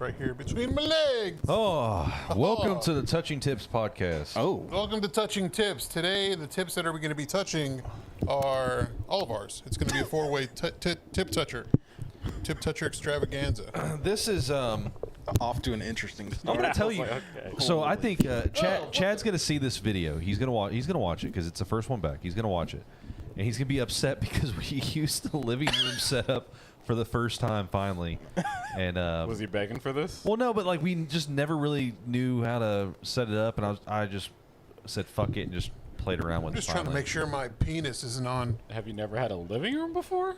right here between my legs. Oh, welcome to the Touching Tips podcast. Oh. Welcome to Touching Tips. Today, the tips that we're going to be touching are all of ours. It's going to be a four-way tip toucher. Tip toucher extravaganza. This is off to an interesting start. I'm going to tell you. Okay. So I think Chad's going to see this video. He's going to watch it because it's the first one back. He's going to watch it. And he's going to be upset because we used the living room setup for the first time finally. And was he begging for this? Well, no, but like we just never really knew how to set it up, and I just said fuck it and just played around with it. I'm just trying to make sure my penis isn't on. Have you never had a living room before?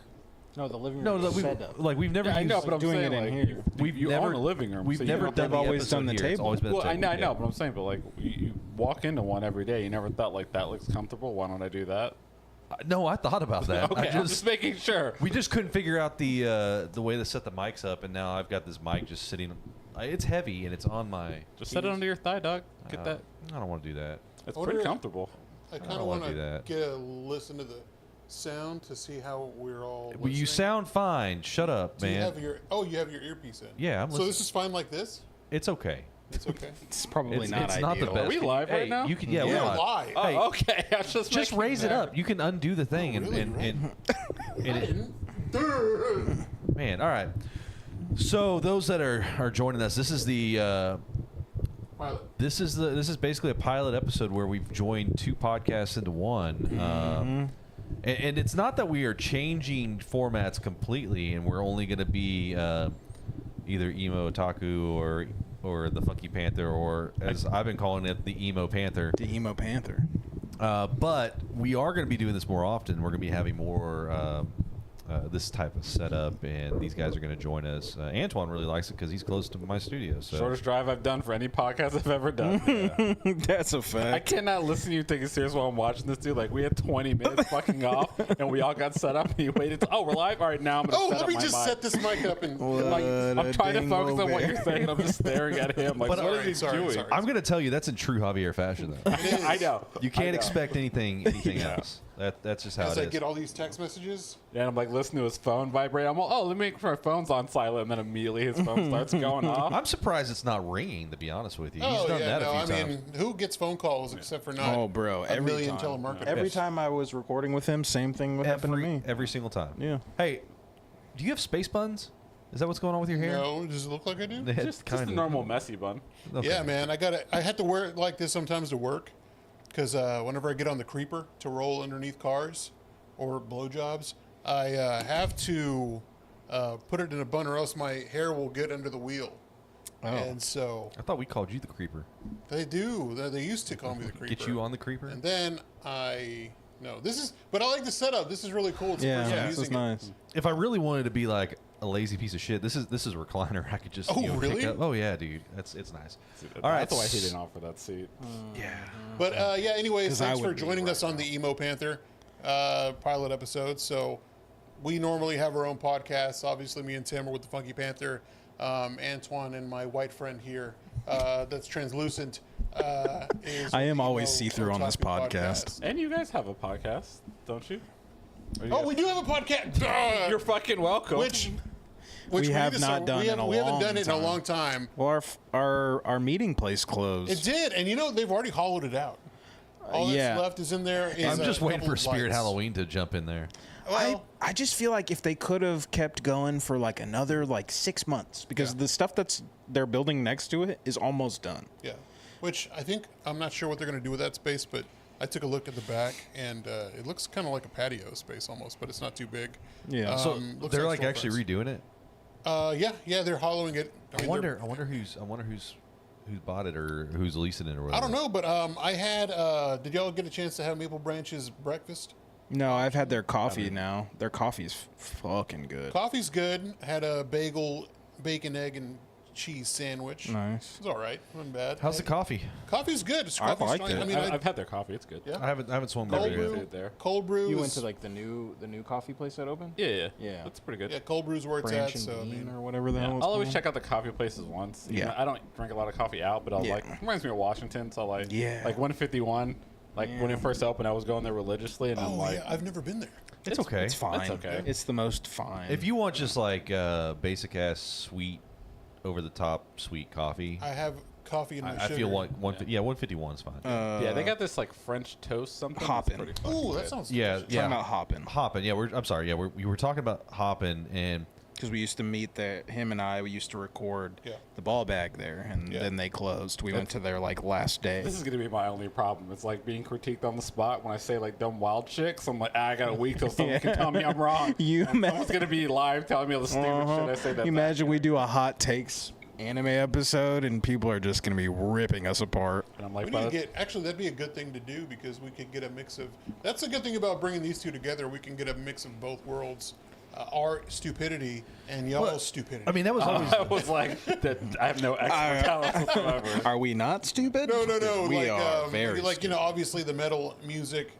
No, the living room setup. Like we've never. Yeah, I know, used, but I'm doing saying, it in like, here. We've never own a living room. We've so never done. They've always done the here. table. It's always been well, a table. I know, but I'm saying, but like you walk into one every day. You never thought like that looks comfortable. Why don't I do that? No, I thought about that. Okay, I'm just making sure. We just couldn't figure out the way to set the mics up, and now I've got this mic just sitting. It's heavy and it's on my. Just set it under your thigh, dog. Get that. I don't want to do that. It's pretty comfortable. I kind of want to get a listen to the sound to see how we're all. Well, you sound fine. Shut up, man. You have your earpiece in. Yeah, I'm so this is fine like this. It's okay. It's okay. It's probably not it's ideal. not the best. Are we live right now? You can, we're live. live. Hey, Oh, okay. I was just raise it up. You can undo the thing man, all right. So those that are joining us, this is the pilot. This is basically a pilot episode where we've joined two podcasts into one. And it's not that we are changing formats completely, and we're only going to be either Emo Otaku or the Funky Panther, or as I've been calling it, the Emo Panther. The Emo Panther. But we are going to be doing this more often. We're going to be having more this type of setup, and these guys are going to join us. Antoine really likes it because he's close to my studio. So. Shortest drive I've done for any podcast I've ever done. Yeah. That's a fact. I cannot listen to you take it serious while I'm watching this, dude. Like, we had 20 minutes fucking off, and we all got set up, and you waited. Oh, we're live? All right, now I'm going to set up my mic. Let me just set this mic up. And like, I'm trying to focus on what you're saying. I'm just staring at him. Like, what is he doing? I'm going to tell you that's in true Javier fashion, though. I know. You can't expect anything else. That's just how As it I is. get all these text messages. Yeah, and I'm like listening to his phone vibrate. I'm like, oh, let me make sure my phone's on silent, and then immediately his phone starts going off. I'm surprised it's not ringing. To be honest with you, he's Oh done yeah, that no, a few I times. mean, who gets phone calls except for not Oh, bro, a every million time. telemarketers? Every time I was recording with him, same thing would happen to me. Every single time. Yeah. Hey, do you have space buns? Is that what's going on with your hair? No, does it look like I do? Just a normal messy bun. Okay. Yeah, man, I had to wear it like this sometimes to work, because whenever I get on the creeper to roll underneath cars or blowjobs, I have to put it in a bun, or else my hair will get under the wheel. Oh. And so I thought we called you the creeper. they do. They used to call me the creeper. Get you on the creeper? And then but I like the setup. This is really cool. It's the Yeah, first time this is using it. nice. If I really wanted to be like a lazy piece of shit, this is a recliner. I could just Oh, pick really? up. Oh yeah, dude. It's nice. All right, that's why he didn't offer that seat. Yeah. But yeah, anyways, 'Cause I thanks for would be joining right us on the Emo Panther pilot episode. So we normally have our own podcasts. Obviously, me and Tim are with the Funky Panther. Antoine and my white friend here, that's translucent. Is I am the always Emo see-through on this Otaku podcast. And you guys have a podcast, don't you? Or you Oh, guys- we do have a podcast. Duh! You're fucking welcome. which We have need to not start- done we in a we haven't long done it in a time. long time. Well, our meeting place closed. It did, and they've already hollowed it out. All that's yeah. left is in there. Is I'm just a waiting couple for of Spirit lights. Halloween to jump in there. Well, I just feel like if they could have kept going for like another 6 months, because the stuff they're building next to it is almost done. yeah. Which I'm not sure what they're going to do with that space, but I took a look at the back, and it looks kind of like a patio space almost, but it's not too big. Yeah. So Looks they're like like actually storefronts. redoing it. Yeah, they're hollowing it. I mean, wonder who's bought it or who's leasing it or whatever. I don't know, but I had. Did y'all get a chance to have Maple Branch's breakfast? No, I've had their coffee now. Their coffee's fucking good. Coffee's good. Had a bagel, bacon, egg, and cheese sandwich. Nice. It's all right. Wasn't bad. How's the coffee? Coffee's good. It's I coffee's liked fine. it. I mean, I've had their coffee. It's good. Yeah. I haven't swum by Cold there brew. yet. It there. Cold brew. You is- went to the new coffee place that opened? Yeah. Yeah. That's pretty good. Yeah, cold brew's where it's Branch at. and So I Bean mean, or whatever the Yeah, hell it's I'll always called. check out the coffee places once. You Yeah. know, I don't drink a lot of coffee out, but I'll Yeah. reminds me of Washington. So Yeah. like 151. When it first opened, I was going there religiously, and I'm oh like, yeah, I've never been there. It's okay. It's fine. That's okay. It's the most fine. If you want just like basic ass sweet, over the top sweet coffee, I have coffee in my I sugar. feel like 151 is fine. yeah, they got this like French toast something. Hoppin'. That's pretty fucking Ooh, that good. sounds yeah, delicious. yeah. Talking about hopping. Hoppin'. Yeah, I'm sorry. Yeah, we were talking about hoppin', and Because we used to meet him and I, we used to record Yeah. the ball bag there, and Yeah. then they closed. We went to their last day. This is gonna be my only problem. It's like being critiqued on the spot when I say like dumb wild chicks. I'm like, I got a week till someone can tell me I'm wrong. Someone's gonna be live telling me all the stupid shit I say. That You imagine we do a hot takes anime episode, and people are just going to be ripping us apart. and I'm like, We but need to get, actually, that'd be a good thing to do because we could get a mix of, that's a good thing about bringing these two together. We can get a mix of both worlds, our stupidity and y'all's stupidity. I mean that was always I was like, that I have no expert talent whatsoever. Are we not stupid? no. We like, are very like, stupid. obviously the metal/music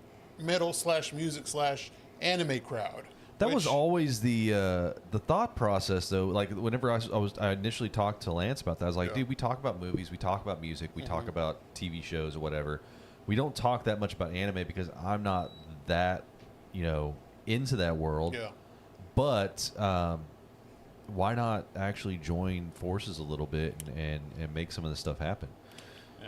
/anime crowd. That was which- always the thought process, though. Like whenever I initially talked to Lance about that, I was like, Yeah. dude, we talk about movies, we talk about music, we talk about TV shows or whatever. We don't talk that much about anime because I'm not that, into that world. Yeah. But why not actually join forces a little bit and make some of this stuff happen?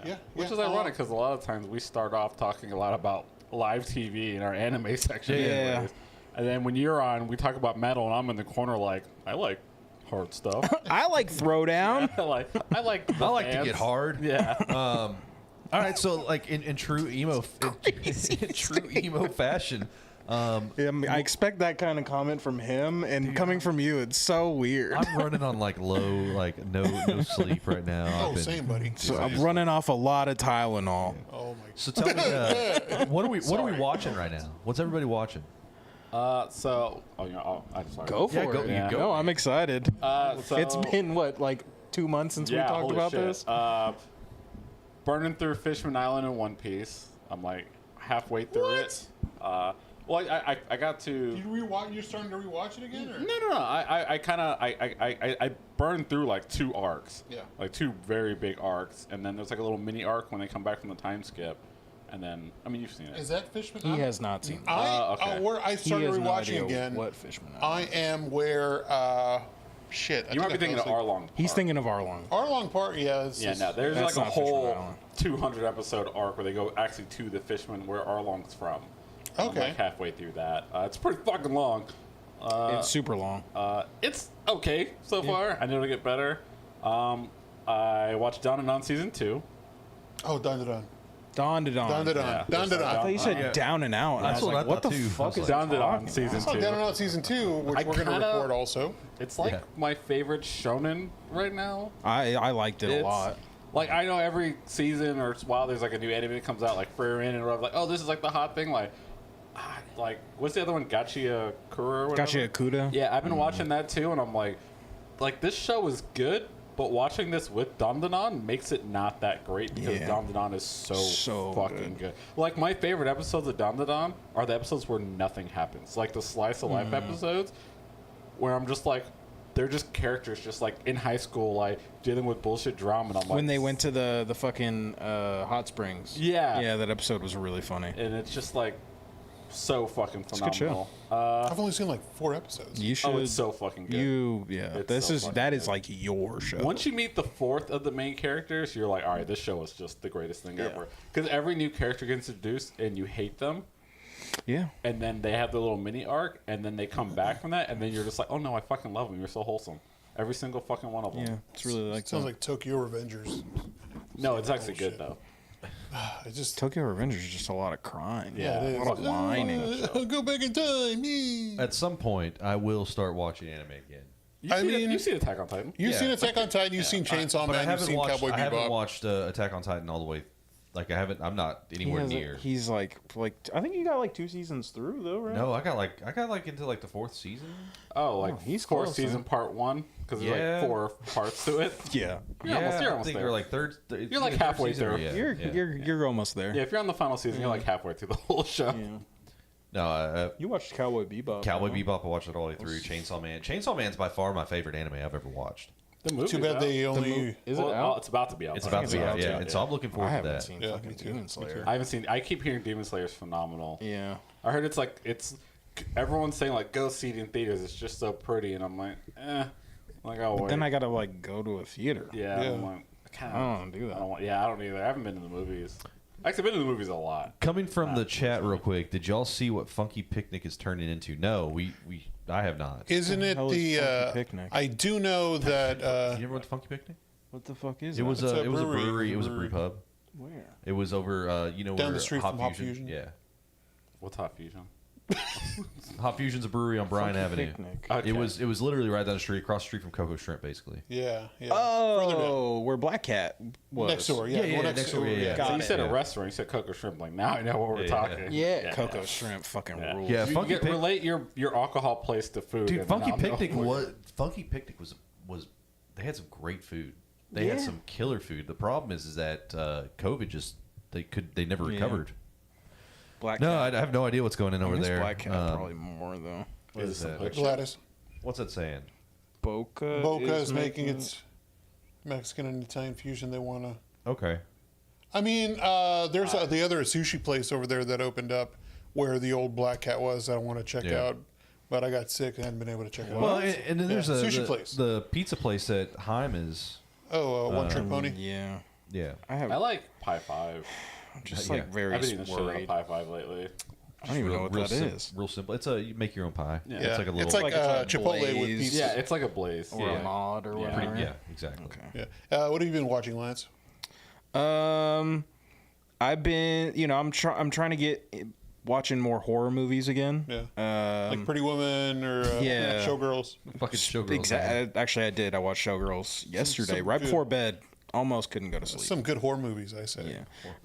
Yeah. Which yeah. is ironic because a lot of times we start off talking a lot about live TV in our anime section. Yeah. anyways. And then when you're on, we talk about metal, and I'm in the corner like, I like hard stuff. I like throwdown. I like the I like to bands. get hard. Yeah. All right, so like in true emo fashion, I expect that kind of comment from him, and coming from you, it's so weird. I'm running on like no sleep right now. Oh, I've been- same, buddy. So I'm running off a lot of Tylenol. Oh, my. So tell me, what are we watching right now? What's everybody watching? I'm sorry. Go for Yeah, it. go- you go. No, I'm excited. So, It's been what, 2 months since we talked holy about shit. this. Burning through Fishman Island in One Piece. I'm like halfway through it. Well, I got to. You're starting to rewatch it again? Or? No. I burned through like 2 arcs. Yeah. Like 2 very big arcs, and then there's like a little mini arc when they come back from the time skip, and then I mean you've seen it. Is that Fishman? He has not seen. Okay. Where I He started has no rewatching idea again. what Fishman. I am where. Shit. You might be thinking of Arlong. He's Park. thinking of Arlong. Arlong Park. Yeah. Yeah, no, there's That's like a not Fishman whole Island. 200 episode arc where they go actually to the Fishman where Arlong's from. I'm Okay. like halfway through that. It's pretty fucking long. It's super long. It's okay so far. I know it'll get better. I watched Down and On season 2. Oh, dun dun dun. Dawn to Dawn. Dun dun Yeah. dun. Dun dun I thought dun. you said Down and Out. And That's I was what like, I what the thought, too. I fuck was is like, Down and On talking season Oh, 2. Down and Out season 2, which I we're going to kinda- record also. It's like Yeah. my favorite shonen right now. I liked it a It's- lot. Like I know every season or while there's like a new anime that comes out, like Frieren and whatever, like, oh, this is like the hot thing. Like what's the other one? Gachiya Kura or whatever? Gachiya Kuda. Yeah, I've been watching that too, and I'm like this show is good, but watching this with Dandanon makes it not that great because Yeah. Dandanon is so fucking good. good. Like my favorite episodes of Dandanon are the episodes where nothing happens, like the slice of life episodes, where I'm just like, they're just characters, just like in high school, like dealing with bullshit drama, and I'm like, When they went to the fucking hot springs. Yeah. Yeah, that episode was really funny. and it's just like so fucking a good phenomenal. I've only seen like 4 episodes. You should. Oh, it's so fucking good. It's This so is fucking that is good. like your show. Once you meet the 4th of the main characters, you're like, all right, this show is just the greatest thing Yeah. ever. Because every new character gets introduced and you hate them, Yeah. and then they have the little mini arc, and then they come back from that, and then you're just like, oh no, I fucking love them. You're so wholesome. Every single fucking one of them. Yeah. It's really like Sounds that. like Tokyo Revengers. No, it's actually Bullshit. good though. It just Tokyo Revengers is just a lot of crying. Yeah, it A lot is. of whining. Go back in time. Me. At some point, I will start watching anime again. You've seen Attack on Titan. You've Yeah. seen Attack on Titan. You've seen Chainsaw But I Man. You've haven't seen watched. Cowboy I haven't Bebop. watched Attack on Titan all the way. Like I haven't. I'm not anywhere near. He's like I think you got like 2 seasons through though, right? No, I got like into like the 4th season. Oh, like he's 4th close, season huh? part 1 because there's Yeah. like 4 parts to it. Yeah. You're almost I there. think you're like third. You're like halfway through. You're almost there. Yeah, if you're on the final season, you're like halfway through the whole show. Yeah. No, You watched Cowboy Bebop. Cowboy Bebop. I watched it all the way through. Chainsaw Man. Chainsaw Man's by far my favorite anime I've ever watched. The movie's Too bad out. they only. Is it Well, out? it's about to be out. It's about to be it's out. out, Yeah, yeah. and so I'm looking I forward to haven't that. seen Yeah, fucking me too. Demon Me Slayer. I haven't seen. I keep hearing Demon Slayer is phenomenal. Yeah. I heard it's like everyone's saying like go see it in theaters. It's just so pretty, and I'm like, like oh wait. Then I gotta like go to a theater. yeah, Yeah. I'm like, I don't wanna do that. I don't want. Yeah, I don't either. I haven't been to the movies. Actually, I've been to the movies a lot. Coming from the chat real quick, did y'all see what Funky Picnic is turning into? No, I have not. Isn't it hell is the? Funky Picnic? I do know that. you ever went to Funky Picnic? What the fuck is It was It's a it was a brewery. brewery. It was a brew pub. Where? It was over Down where the street from Hop Fusion? Yeah, What's Hot Fusion? Hop Fusion's a brewery on Bryan Avenue. Picnic. Okay. It was literally right down the street, across the street from Coco Shrimp, basically. Yeah. Yeah. Further down. Oh, where Black Cat was. Next door. Yeah. the one next door, yeah. Got So you it. said a Yeah. restaurant. You said Coco Shrimp. Like now I know what we're Yeah, talking. Yeah, Coco Shrimp fucking rules. Yeah, You Funky Picnic. relate your alcohol place to food. Dude, and Funky then I'll know Picnic what- Funky Picnic was they had some great food. They had Yeah. some killer food. The problem is that COVID just they never recovered. Black No, Cat. I have no idea what's going on over miss there. Black Cat probably more though. What is that? Gladys. What's that saying? Boca. Boca is making its Mexican and Italian fusion. They want to. Okay. I mean, there's the other sushi place over there that opened up where the old Black Cat was. That I want to check Yeah. out, but I got sick and hadn't been able to check it Well, out. and then there's sushi place. the pizza place at Heim is One Trick Pony. Yeah. yeah. I like Pie 5. I'm just Yeah. like very I've been eating the shit out of worried. Pie 5 lately. I don't even know what that sim- is. Real simple. It's you make your own pie. Yeah. It's like a little. It's like, Like it's like Chipotle with Blaze. pizza. Yeah, it's like a blaze. Or Yeah. a mod or Yeah. whatever. pretty, yeah, exactly. Okay. Yeah. What have you been watching, Lance? I've been, I'm trying to get watching more horror movies again. Yeah. Like Pretty Woman or yeah. Showgirls. Fucking Showgirls. man. Exactly. Actually, I did. I watched Showgirls yesterday, some right good- before bed. Almost couldn't go to sleep. Some good horror movies, I say.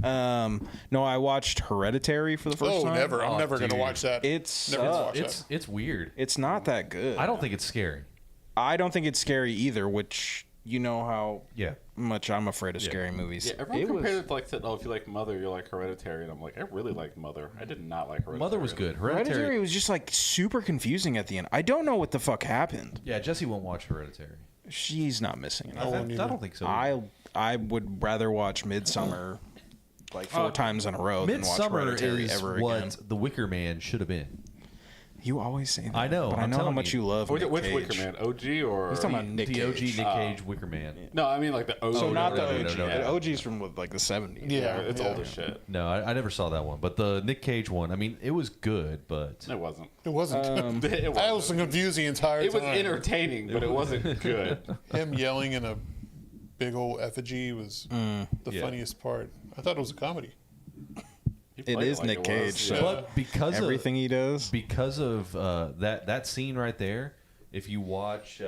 Yeah. No, I watched Hereditary for the first Oh, time. never. I'm Oh, never going to dude. watch that. It's Never gonna watch that. It's weird. it's not that good. I don't think it's scary. I don't think it's scary either. Which you know how Yeah. much I'm afraid of scary movies. Yeah, everyone compared it to like, said, oh, if you like Mother, you're like Hereditary. And I'm like, I really like Mother. I did not like Hereditary. Mother was good. Hereditary was just like super confusing at the end. I don't know what the fuck happened. Yeah, Jesse won't watch Hereditary. She's not missing enough. won't either. I don't think so. I would rather watch Midsummer like 4 times in a row than watch Midsummer Hereditary is ever what again. The Wicker Man should have been. You always say that. I know, but I I'm know how telling much you. you love Which Nick Cage. Wicker Man? OG or He's talking about Nick The OG Cage. Nick Cage Wicker Man. No, I mean like the OG. So not the no, OG. no, no. The OG's from like the 70s. Yeah, It's yeah. old as shit. No, I never saw that one. But the Nick Cage one, I mean, it was good, but It wasn't. It wasn't. It I was wasn't. confused the entire It time. was entertaining, but it wasn't good. Him yelling in a big old effigy was the Yeah. funniest part. I thought it was a comedy. He It played is like Nick it Cage, was, so- yeah. but because Everything he does. because of that scene right there, if you watch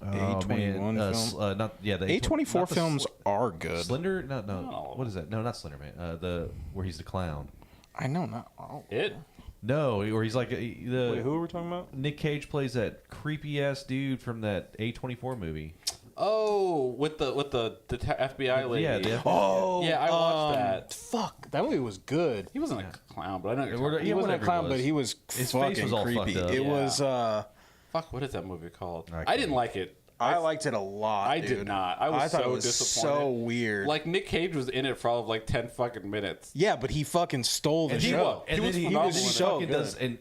A24 film? not yeah the A24 not the films are good. Slender no No. what is that no not Slender Man the where he's the clown I know, not all. It. no where he's like the Wait, who are we talking about? Nick Cage plays that creepy ass dude from that A24 movie. Oh, with the FBI lady. Yeah, the Oh, Yeah, I watched that. Fuck, that movie was good. He wasn't a clown, but I know. what you're We're- talking He Yeah, wasn't a whatever it clown, was. but he was His fucking face was all creepy. fucked up. It Yeah. was. Fuck, what is that movie called? I I didn't like it. I liked it a lot. I dude. did not. I was thought so it was disappointed. so weird. Like Nick Cage was in it for all of like 10 fucking minutes. yeah, but he fucking stole the he show. was- And was then phenomenal then in it. so fucking good. does and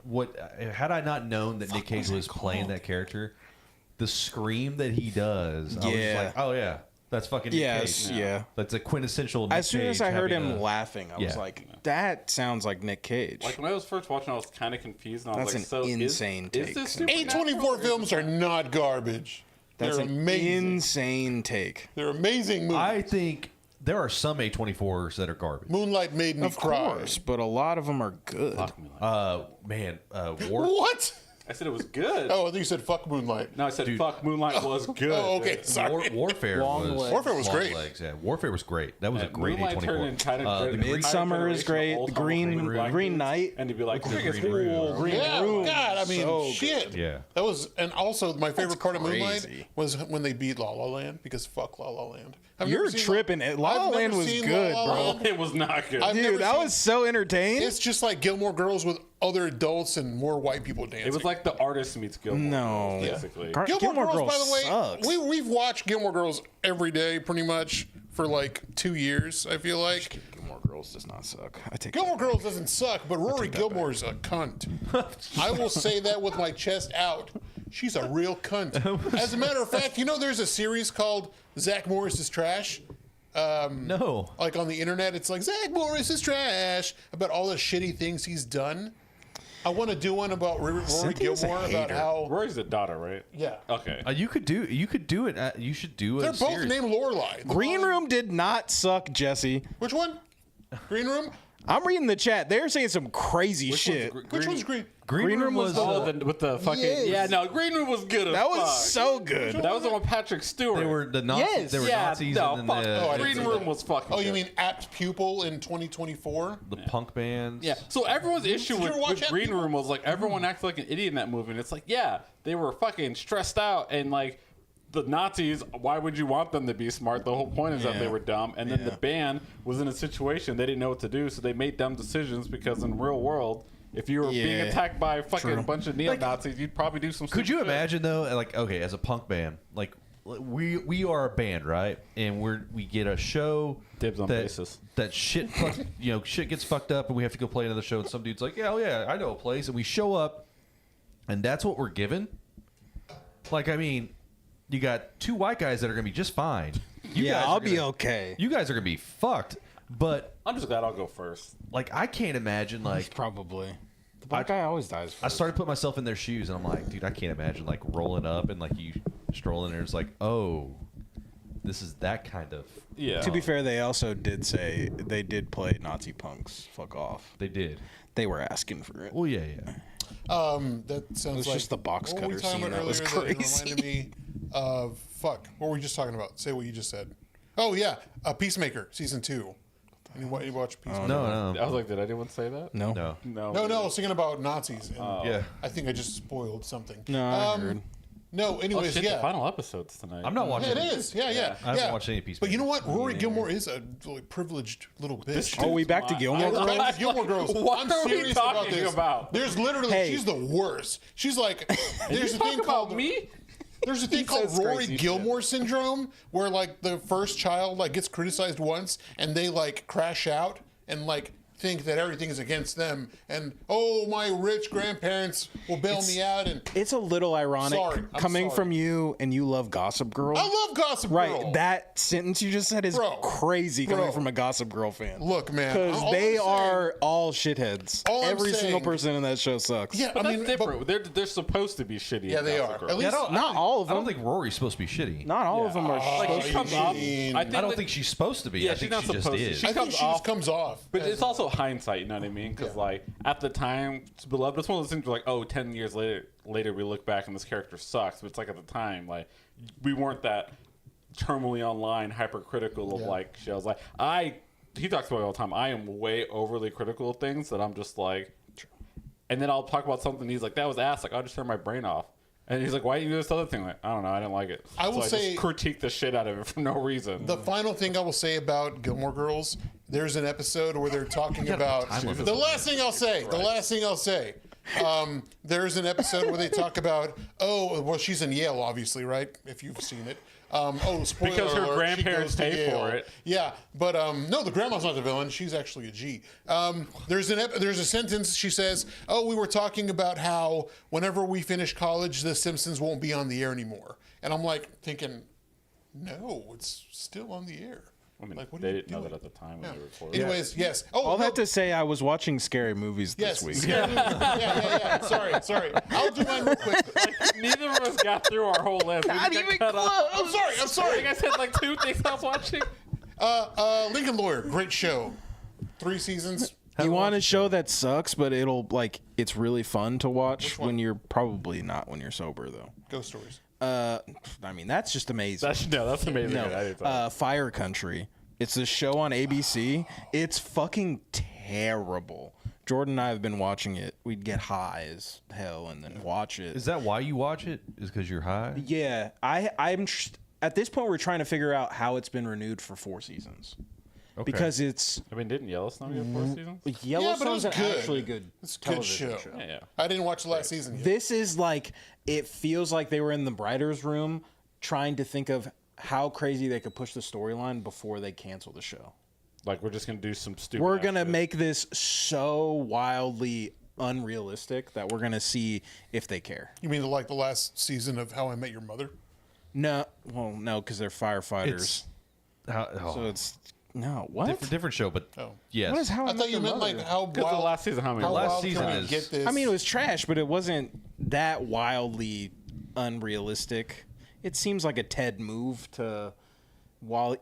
what had I not known that Nick Cage was it was playing called? that character, the scream that he does, I was Yeah. just like, oh yeah, that's fucking Nick Yes, Cage. yeah. That's a quintessential. Nick As soon as Cage I heard having him a- laughing, I was Yeah. like, "That sounds like Nick Cage." Like when I was first watching, I was kind of confused, and I was That's like, an "So insane is take. this A24 supernatural? films are not garbage. That's They're an amazing. insane take. They're amazing movies. I think there are some A24s that are garbage. Moonlight made me Of cry. course, but a lot of them are good. Fuck Moonlight. Man, War. What? I said it was good. Oh, I think you said fuck Moonlight. No, I said Dude. fuck Moonlight was good. Oh, okay. Sorry. Warfare Long was legs. Warfare was long great. legs, yeah, Warfare was great. That was a great Moonlight turned A24. in kind of The entire Midsummer is generation of great. old Green homophobia Green black dudes, Knight. and he'd be like, the "Look at Green Room. Green Yeah, Room. God, I mean, So shit. good. Yeah. That was, and also my favorite part of Moonlight crazy. was when they beat La La Land because fuck La La Land. I've You're never seen tripping. La La I've Land never was seen good, La La bro. Land. It was not good. I've never Dude, that seen- was so entertaining. It's just like Gilmore Girls with other adults and more white people dancing. It was like the artist meets Gilmore. No. Girls, basically. Gilmore, Girls, by the way, sucks. we've watched Gilmore Girls every day pretty much for like 2 years, I feel like. Gilmore Girls does not suck. I take Gilmore that Girls doesn't suck, but Rory take that Gilmore's a cunt. I will say that with my chest out. She's a real cunt. As a matter of fact, you know there's a series called Zach Morris is Trash? No. Like on the internet, it's like, Zach Morris is trash, about all the shitty things he's done. I want to do one about Rory Cynthia's a Gilmore, about hater. how... Rory's the daughter, right? Yeah. Okay. You could do it. You should do They're a both series. named Lorelai. The Green one- Room did not suck, Jesse. Which one? Green Room? I'm reading the chat. They're saying some crazy shit. Which one's Green? Green Room was Oh, with the fucking Yes. yeah. No, Green Room was good. That was fuck. so good. That was the one with Patrick Stewart. They were the Nazis. Yes. They were yeah, Nazis, no, and fuck. then Oh, I didn't Green see Room that. was fucking. Oh, you good. mean Apt Pupil in 2024? the punk bands. Yeah. So everyone's issue Did you with, ever watch with that Green people? Room was like everyone acted like an idiot in that movie, and it's like, yeah, they were fucking stressed out, and like the Nazis. Why would you want them to be smart? The whole point is that they Yeah. were dumb, and then Yeah. the band was in a situation they didn't know what to do, so they made dumb decisions because in the real world. If you were being Yeah. attacked by a fucking True. bunch of neo-Nazis, you'd probably do some Could stupid you shit. imagine though? Like, okay, as a punk band, like we are a band, right? And we get a show Dibs on that basis. that shit, shit gets fucked up, and we have to go play another show. And some dude's like, yeah, I know a place, and we show up, and that's what we're given. Like, I mean, you got two white guys that are gonna be just fine. You Yeah, guys are I'll be gonna- okay. You guys are gonna be fucked, but I'm just glad I'll go first. like I can't imagine like. Probably. The black guy always dies first. I started putting myself in their shoes, and I'm like, dude, I can't imagine like rolling up and like you strolling there. It's like, oh, this is that kind of. Yeah. To be fair, they also did say they did play Nazi punks. Fuck off. They did. They were asking for it. Well, yeah. That sounds was like just the box what were we cutter talking scene about that was earlier It crazy. reminded me of fuck. What were we just talking about? Say what you just said. Oh yeah, Peacemaker season 2. You watch Peacemaker? No. I was like, did anyone say that? No. No. No. No, I was thinking about Nazis. And Yeah. I think I just spoiled something. No, I heard. No, Oh, anyways, shit, yeah. the final episode's tonight. I'm not watching. Yeah, it is. Yeah. I haven't watched any Peacemaker. But you know what? Rory Gilmore is a really privileged little bitch. Oh, we back to Gilmore Girls? Back to Gilmore Girls. What I'm are we serious about talking this. about? There's literally, Hey. she's the worst. She's like, there's a Talk thing about called me. There's a thing called says Rory crazy Gilmore syndrome, where like the first child like gets criticized once and they like crash out and like think that everything is against them, and oh, my rich grandparents will bail me out. And It's a little ironic Sorry, I'm coming sorry. from you, and you love Gossip Girl. I love Gossip Right, Girl. that sentence you just said is Bro. crazy coming Bro. from a Gossip Girl fan. Look, man, Because all they I'm saying- are all shitheads. All I'm Every single saying- person in that show sucks. Yeah, But I that's mean, different. They're supposed to be shitty. Yeah, in they Gossip are. Girl. At least Not all of I don't them. think Rory's supposed to be shitty. Not all of them are. Like supposed she to comes be. off. mean- I I don't that- think she's supposed to be. Yeah, I she's think not she just supposed to. is. She I think comes she just off- comes off. But as- it's also hindsight, you know what I mean? Because like at the time, it's beloved. It's one of those things where like, oh, 10 years later, we look back and this character sucks. But it's like at the time, like we weren't that terminally online, hypercritical of like shows. Like he talks about it all the time. I am way overly critical of things that I'm just like, and then I'll talk about something. He's like, that was ass. Like I'll just turn my brain off. And he's like, why didn't you do this other thing? Like, I don't know. I didn't like it. I will so say- I just critique the shit out of it for no reason. The final thing I will say about Gilmore Girls, there's an episode where they're talking about time limit. the last thing I'll say. The last thing I'll say. There's an episode where they talk about, oh, well, she's in Yale, obviously, right? If you've seen it. Oh, spoiler Because her alert, she grandparents goes to pay for Yale. it. Yeah, but no, the grandma's not the villain. She's actually a G. There's a sentence she says, oh, we were talking about how whenever we finish college, The Simpsons won't be on the air anymore. And I'm like thinking, no, it's still on the air. I mean, Like, what are they you didn't know doing? that at the time when they recorded. Anyways, yes. Oh, All no, that to say, I was watching scary movies yes. this week. Scary movie. Yeah. Sorry. I'll do mine real quick. Neither of us got through our whole list. Not We just even got cut off. I'm I sorry. think I said like 2 things I was watching. Lincoln Lawyer, great show. 3 seasons. You want a show that sucks, but it's really fun to watch when you're probably not when you're sober though. Ghost Stories. I mean that's just amazing. That's amazing. I No, didn't thought. Fire Country. It's a show on ABC. It's fucking terrible. Jordan and I have been watching it. We'd get high as hell and then watch it. Is that why you watch it? Is because you're high? Yeah, I'm at this point we're trying to figure out how it's been renewed for 4 seasons. Okay. Because it's I mean, didn't Yellowstone get 4 seasons? Yellowstone's was an good. actually good It's a good television show. Yeah. I didn't watch the last season yet. This is like it feels like they were in the writers' room trying to think of how crazy they could push the storyline before they cancel the show. Like we're just gonna do some stupid. We're ass gonna shit. make this so wildly unrealistic that we're gonna see if they care. You mean like the last season of How I Met Your Mother? No, well, no, because they're firefighters. It's oh, So it's no what? different show, but Oh. yes. What is how I thought you meant like how Because the wild. last season, how many? How last wild season can we is- get this? I mean, it was trash, but it wasn't that wildly unrealistic. It seems like a Ted move to, while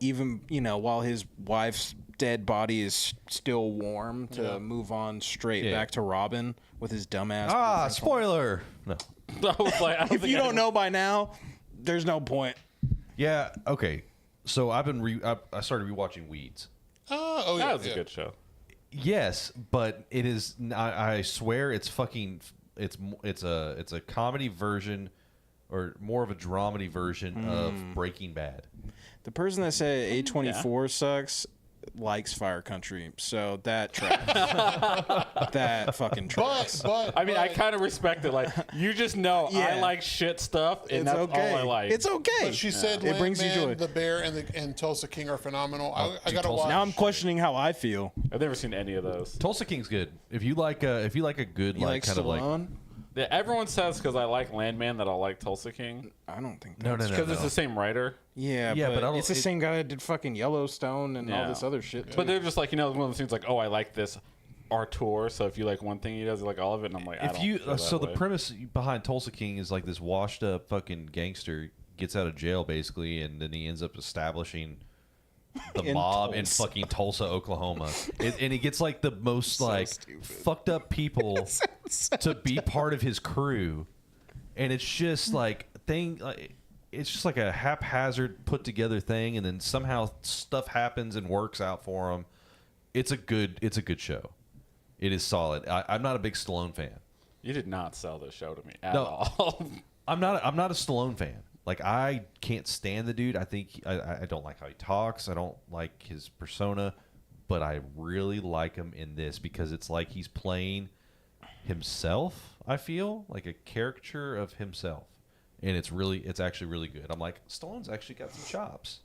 his wife's dead body is still warm, to move on straight Yeah. back to Robin with his dumbass. Ah, spoiler. No. I was like, I don't If think you I don't know by now, there's no point. Yeah. Okay. So I've been I started rewatching Weeds. oh yeah, that was yeah. a good show. Yes, but it is. I swear it's fucking. It's a comedy version, or more of a dramedy version of Breaking Bad. The person that said A24 sucks likes Fire Country, so that tracks. That fucking tracks. But I mean, I kind of respect it. Like, you just know I Yeah. like shit stuff, and It's that's okay. all I like. It's okay. But she said It brings you Landman, joy. The Bear, and Tulsa King are phenomenal. I gotta Tulsa- watch. Now I'm questioning how I feel. I've never seen any of those. Tulsa King's good. If you like a good You like kind of like Stallone? Yeah, everyone says because I like Landman that I like Tulsa King. I don't think no that's Because it's the same writer. Yeah, Yeah, but I don't- it's the it- same guy that did fucking Yellowstone and all Yeah. this other shit. But they're just like, one of those things like, oh, I like this Artur. So if you like one thing he does, you like all of it. And I'm like, I if don't you feel that so the way. premise behind Tulsa King is like this washed up fucking gangster gets out of jail basically, and then he ends up establishing the In mob in Tulsa. fucking Tulsa, Oklahoma, and he gets like the most like stupid. fucked up people to be part of his crew, and it's just like it's just like a haphazard put together thing, and then somehow stuff happens and works out for him. It's a good show. It is solid. I'm not a big Stallone fan. You did not sell this show to me at No. all. I'm not a Stallone fan. Like, I can't stand the dude. I think I don't like how he talks. I don't like his persona, but I really like him in this because it's like he's playing himself. I feel like a caricature of himself, and it's actually really good. I'm like, Stallone's actually got some chops.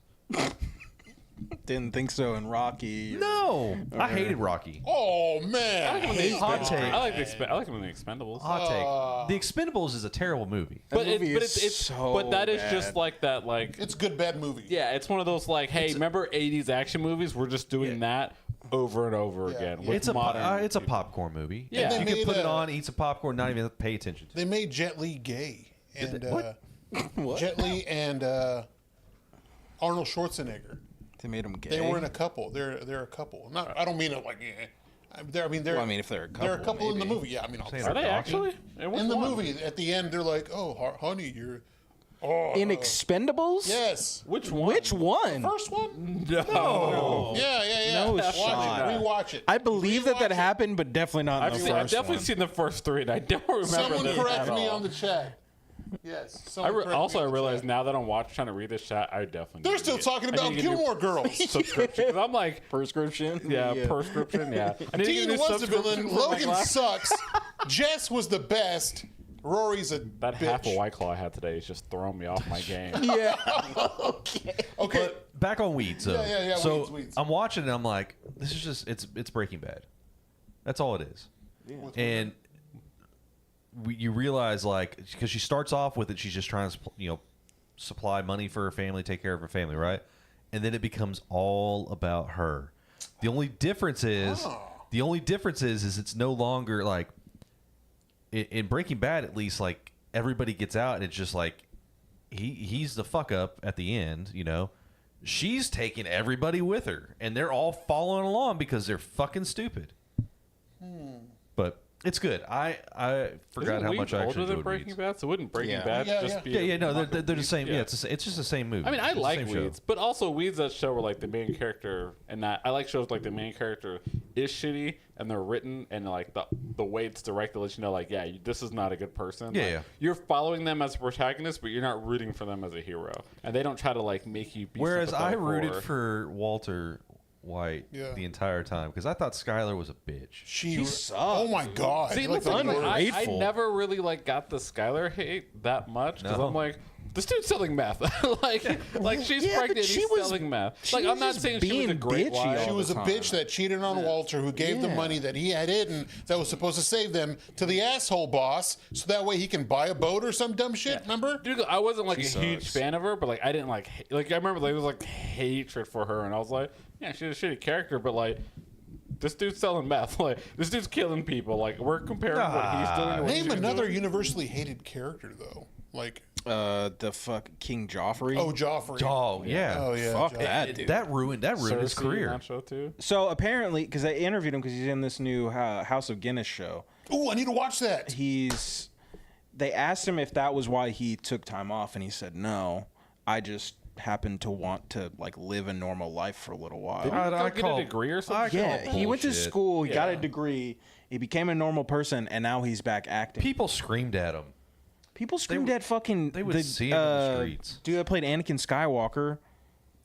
Didn't think so in Rocky. No, I hated Rocky. Oh man, Hot take. I like him in the Expendables. Hot take. The Expendables is a terrible movie. That But movie it's is so but that is bad. just like that like it's good bad movie. yeah, it's one of those like hey, remember 80s action movies? We're just doing that over and over again. With It's a modern it's a popcorn movie. Yeah. You And can they put made it on, eat some popcorn, not even pay attention to it. They made Jet Li gay, and what? Jet Li and Arnold Schwarzenegger. They made him gay. They were in a couple. They're a couple. Not. I don't mean it like. They're. I mean they're. Well, I mean, if they're a they're a couple, couple in the maybe. movie. Yeah. I mean, Saying Are they Rocky? actually? in the movie at the end, they're like, "Oh, honey, you're." Oh, in Expendables. yes. Which one? Which one? First one. No. Yeah. No Watch shot. it. Rewatch it. I believe that Rewatch it. happened, but definitely not in the I've first definitely one. seen the first three, and I don't remember Someone this correct at me all. on the chat. Yes. I someone correct me also on the realized chat. now that I'm trying to read this chat, I definitely They're need to still get- talking I about need to get a new Gilmore Girls. subscription. 'Cause I'm like, Prescription. yeah, prescription, yeah. I need to get a Dean new was the subscription villain. for my Logan glasses. sucks. Jess was the best. Rory's a That bitch. half a White Claw I had today is just throwing me off my game. Yeah. Okay. Back on weeds, though. Yeah, So weeds. I'm watching and I'm like, this is just it's Breaking Bad. That's all it is. And you realize like because she starts off with it, she's just trying to supply money for her family, take care of her family, right? And then it becomes all about her. The only difference is it's no longer like in Breaking Bad, at least, like everybody gets out and it's just like he's the fuck up at the end, She's taking everybody with her, and they're all following along because they're fucking stupid. But it's good. I forgot Isn't how Weeds much I older actually than enjoyed Breaking Weeds. Bad, so wouldn't Breaking Yeah. Bad Yeah, just yeah. be? Yeah, no, a they're the same. Yeah, it's just the same movie. I mean, I It's the like same show. Weeds, but also Weeds that show where like the main character and that I like shows like the main character is shitty and they're written and like the way it's directed lets you know like this is not a good person. Yeah, Like, yeah. You're following them as a protagonist, but you're not rooting for them as a hero, and they don't try to like make you. Be Whereas I sympathetic rooted or- for Walter White Yeah. the entire time because I thought Skylar was a bitch. She sucks, Oh my god. See, Like, listen, the like, worst. I Ungrateful. never really like got the Skylar hate that much because No. I'm like, this dude's selling meth. like she's Yeah, but pregnant, she he's was- selling meth. she Like was I'm not just saying she was a being great bitchy wife. She all was a the bitch time. that cheated on Walter, who gave the Yeah. money that he had hidden that was supposed to save them to the asshole boss, so that way he can buy a boat or some dumb shit. Remember? Dude, I wasn't like She a huge sucks. fan of her, but like I didn't like I remember like, there was like hatred for her, and I was like, yeah, she's a shitty character, but like this dude's selling meth, like this dude's killing people. Like we're comparing what he's doing. To what Name she's another doing. universally hated character though. Like The fuck King Joffrey. Joffrey. Oh yeah. Oh yeah. Fuck Joffrey. that dude. That ruined his Cersei in career. that show too. So apparently, because I interviewed him because he's in this new House of Guinness show. Ooh, I need to watch that. They asked him if that was why he took time off, and he said no. I just happened to want to like live a normal life for a little while. Did he go get a degree or something? Yeah, he went to bullshit. school. He got a Yeah. degree. He became a normal person, and now he's back acting. People screamed at him. People screamed at fucking. they would see him in the streets. Dude that played Anakin Skywalker.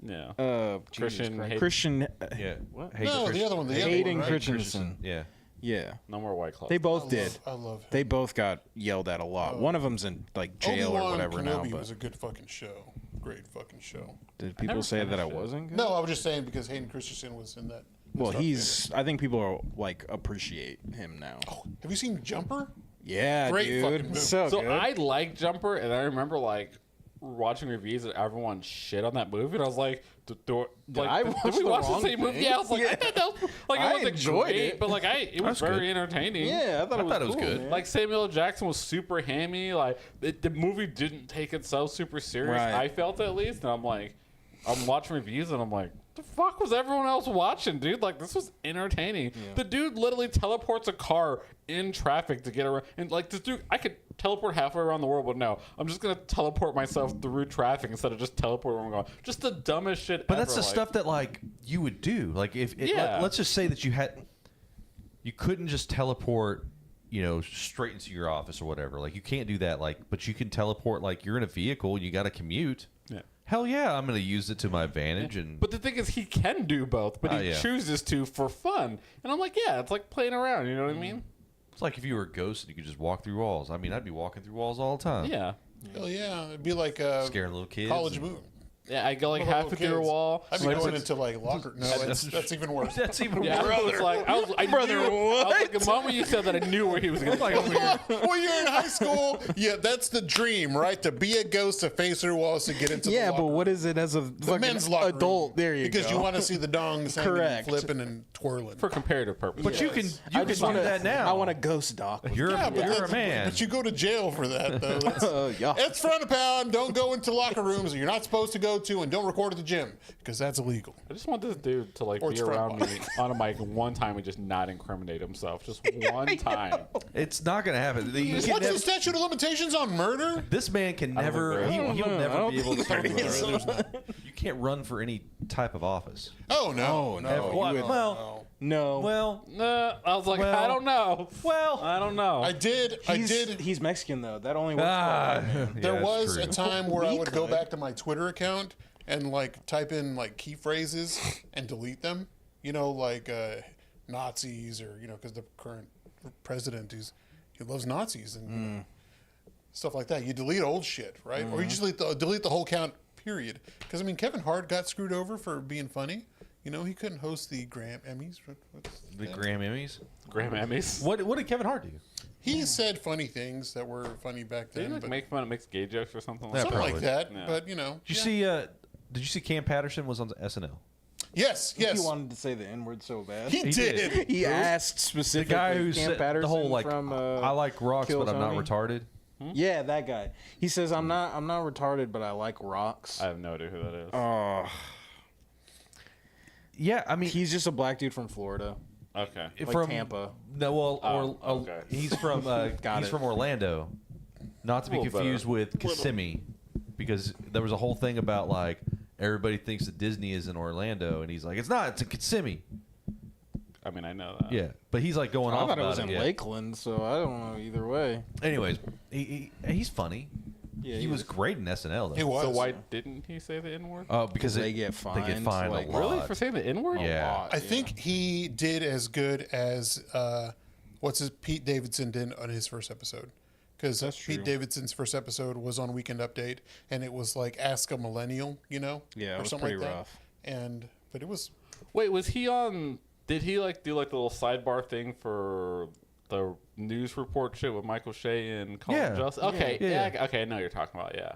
Yeah. Christian. Hayden. Christian. Yeah. What? Hayden No, the Christensen. other one. The other Hayden one, right? Christensen. Yeah. Yeah, No more White Claw. they both did. I love him. They both got yelled at a lot. One of them's in like jail or Obi-Wan whatever now. Kenobi But was a good fucking show. Great fucking show. did people never say that I finished it. wasn't good? No, I was just saying because Hayden Christensen was in that. Well, stuff in he's. I think people are like appreciate him now. it. Have you seen Jumper? Yeah, Great fucking dude. movie. So So good. I like Jumper, and I remember like watching reviews that everyone shit on that movie, and I was like, I did watch we the watch the wrong same movie? thing? Yeah, I was like, I thought that was, like it I wasn't enjoyed great, it. but like it was That's very good. entertaining. yeah, I thought it was good. cool, man. Like Samuel L. Jackson was super hammy. Like the movie didn't take itself super serious. Right. I felt at least, and I'm like, I'm watching reviews, and I'm like, the fuck was everyone else watching, dude? Like this was entertaining. The dude literally teleports a car in traffic to get around, and like this dude, I could teleport halfway around the world, but no, I'm just gonna teleport myself through traffic instead of just teleporting where I'm going. Just the dumbest shit. But ever. that's the like, stuff that like you would do. Like if Yeah. let's just say that you couldn't just teleport, straight into your office or whatever. Like you can't do that. Like, but you can teleport. Like you're in a vehicle, you got to commute. Yeah. Hell yeah, I'm going to use it to my advantage. And But the thing is, he can do both, but he yeah. chooses to for fun. And I'm like, yeah, it's like playing around. You know what I mean? It's like if you were a ghost and you could just walk through walls. I mean, I'd be walking through walls all the time. Yeah. Hell yeah, it'd be like Scaring little kids. college and- move. Yeah, I go like halfway through a wall. I'd be going into like locker. No, that's even worse. That's even Yeah, worse. I was like, I Brother, knew, I was what? like, the moment you said that, I knew where he was going to go. When you're in high school, yeah, that's the dream, right? To be a ghost, to face through walls, to get into the Yeah, locker but what room. is it as a The fucking men's locker room. adult? There you because go. you want to see the dongs hanging and Correct. flipping and twirling. For comparative purposes. But you can I do just wanna- that now. I want a ghost doc. You're Yeah, but you're a that's- man. But you go to jail for that, though. That's, Yeah. It's front of pound. Don't go into locker rooms that you're not supposed to go to, and don't record at the gym because that's illegal. I just want this dude to like Or be it's front around bar. me on a mic one time and just not incriminate himself. Just one time. It's not going to happen. You can What's never- the statute of limitations on murder? this man can don't never. think there is. He'll never be able to. There's not. You can't run for any type of office. Oh no, Oh, no. Ever. you Well, would- well, No. well, I was like, Well- I don't know. well. I don't know. I did. He's Mexican though. That only works. There was a a time where I We would go could. back to my Twitter account and like type in like key phrases and delete them. You know, like Nazis or because the current president he loves Nazis and you know, stuff like that. You delete old shit, right? Or you just delete the whole account. Period. Because I mean, Kevin Hart got screwed over for being funny. You know, he couldn't host the Graham Emmys. What's The that? Graham Emmys. Graham Emmys. What did Kevin Hart do? He said funny things that were funny back Did he then, like but make fun of mixed gay jokes or something like Yeah, that? something like probably. that. Yeah. But you know, Did you see? Did you see Cam Patterson was on SNL? Yes, yes. He wanted to say the N word so bad. He did. He asked The specifically. guy who Cam said Patterson the whole like from, I like rocks, Kill but I'm not Tony. retarded. Yeah, that guy. He says I'm not retarded, but I like rocks. I have no idea who that is. Oh, Yeah, I mean, he's just a black dude from Florida, Okay. like from Tampa. No, well, okay. he's from Got it. from Orlando, not to be A little confused with Kissimmee, because there was a whole thing about like everybody thinks that Disney is in Orlando, and he's like, it's not, it's in Kissimmee. I mean, I know that. Yeah, but he's like going I off thought it about was in yeah. Lakeland, so I don't know either way. Anyways, he's funny. Yeah, he was great in SNL though. He was. So why didn't he say the N word? Oh, because They get They get fined, fined like- a lot. Really? For saying the N word? Yeah. I think he did as good as Pete Davidson did on his first episode. Because Pete true. Davidson's first episode was on Weekend Update, and it was like Ask a Millennial, Yeah, it or was something pretty like rough. that. But it was Wait, was he on? Did he like do like the little sidebar thing for the news report shit with Michael Shea and Colin Yeah. Jost? Okay, Yeah. yeah. Okay, I know what you're talking about. Yeah,